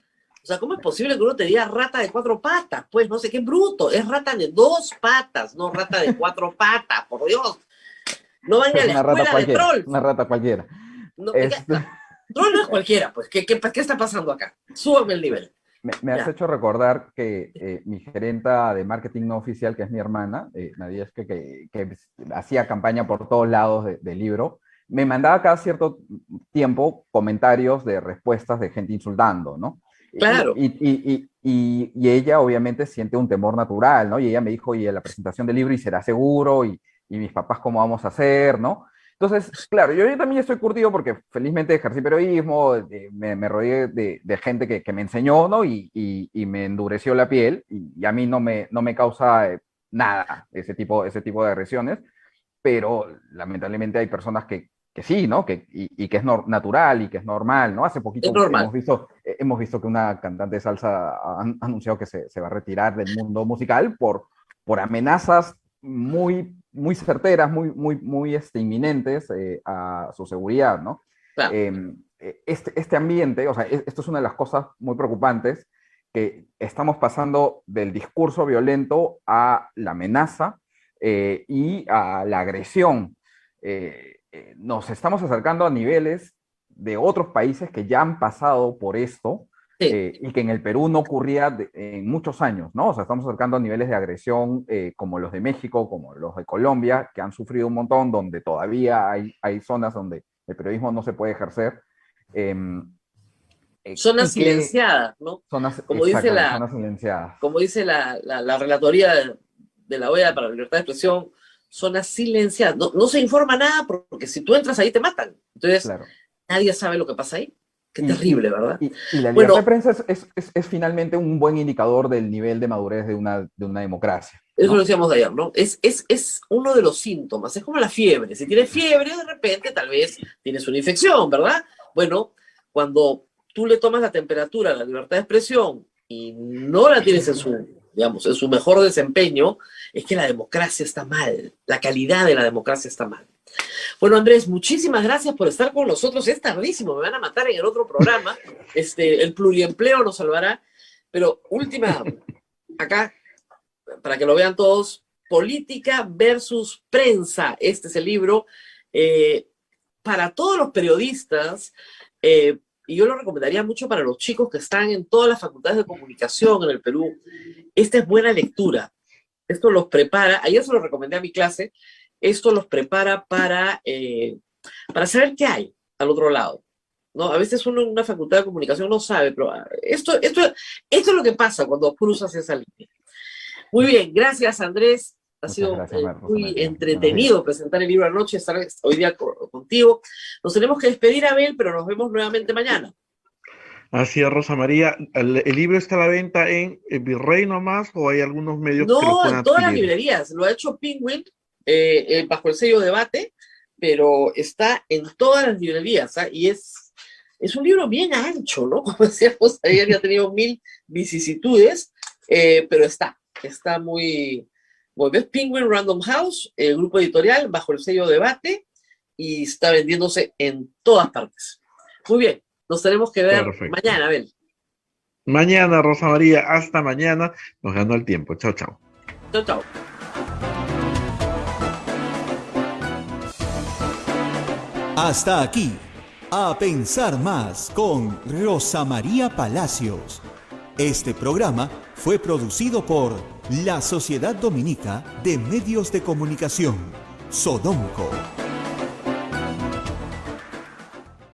O sea, ¿cómo es posible que uno te diga rata de 4 patas? Pues no sé qué bruto, es rata de 2 patas, no rata de 4 patas, por Dios. No vaya a la Una rata escuela de cualquiera, trolls. una rata cualquiera. No, Este, troll no es cualquiera, pues. ¿Qué está pasando acá? Súbanme el nivel. me has Ya, hecho recordar que mi gerenta de marketing no oficial, que es mi hermana, Nadia, es que hacía campaña por todos lados del libro, me mandaba cada cierto tiempo comentarios de respuestas de gente insultando, ¿no? claro. Y ella obviamente siente un temor natural, ¿no? Y ella me dijo, y en la presentación del libro, ¿y será seguro? Y mis papás, ¿cómo vamos a hacer? ¿No? Entonces, claro, yo también estoy curtido porque felizmente ejercí periodismo, me rodeé de gente que me enseñó, ¿no? Y me endureció la piel y a mí no me causa nada ese tipo de agresiones, pero lamentablemente hay personas que sí, ¿no? Y que es natural y que es normal, ¿no? Hace Es poquito normal. hemos visto que una cantante de salsa ha anunciado que se va a retirar del mundo musical por amenazas muy certeras, muy inminentes a su seguridad, ¿no? Claro. Este ambiente, o sea, esto es una de las cosas muy preocupantes, que estamos pasando del discurso violento a la amenaza y a la agresión. Nos estamos acercando a niveles de otros países que ya han pasado por esto Sí, y que en el Perú no ocurría en muchos años, ¿no? O sea, estamos acercando a niveles de agresión como los de México, como los de Colombia, que han sufrido un montón, donde todavía hay zonas donde el periodismo no se puede ejercer. Eh, zonas y que silenciadas, ¿no? zonas, Como dice exactamente, la, zonas silenciadas. como dice la relatoría de la OEA para la libertad de expresión, zonas silenciadas. No, no se informa nada porque si tú entras ahí te matan. Entonces, Claro. nadie sabe lo que pasa ahí. Qué Y, terrible, y, ¿verdad? y la libertad de Bueno, prensa es finalmente un buen indicador del nivel de madurez de una democracia, eso lo ¿no? decíamos de ayer, ¿no? Es uno de los síntomas, es como la fiebre. Si tienes fiebre, de repente tal vez tienes una infección, ¿verdad? Bueno, cuando tú le tomas la temperatura a la libertad de expresión y no la tienes digamos, en su mejor desempeño, es que la democracia está mal, la calidad de la democracia está mal. Bueno, Andrés, muchísimas gracias por estar con nosotros. Es tardísimo, me van a matar en el otro programa. El pluriempleo nos salvará. Pero última, acá, para que lo vean todos, Política versus Prensa. Este es el libro para todos los periodistas, y yo lo recomendaría mucho para los chicos que están en todas las facultades de comunicación en el Perú. Esta es buena lectura. Esto los prepara, ayer se lo recomendé a mi clase, esto los prepara para saber qué hay al otro lado, ¿no? A veces uno en una facultad de comunicación no sabe, pero esto es lo que pasa cuando cruzas esa línea. Muy bien, gracias Andrés. Ha sido muy entretenido presentar el libro anoche, estar hoy día contigo. Nos tenemos que despedir, Abel, pero nos vemos nuevamente mañana. Así es, Rosa María. ¿El libro está a la venta en Virrey nomás o hay algunos medios que lo No, puedan en todas las adquirir? librerías. Lo ha hecho Penguin bajo el sello Debate, pero está en todas las librerías, ¿ah? Y es un libro bien ancho, ¿no? Como decíamos ayer, ya ha tenido 1000 vicisitudes, pero está muy... Bueno, es Penguin Random House, el grupo editorial, bajo el sello Debate, y está vendiéndose en todas partes. Muy bien, nos tenemos que ver mañana, Abel. Mañana, Rosa María, hasta mañana. Nos ganó el tiempo. Chao, chao. Chao, chao. Hasta aquí, A Pensar Más con Rosa María Palacios. Este programa fue producido por la Sociedad Dominica de Medios de Comunicación, Sodomco.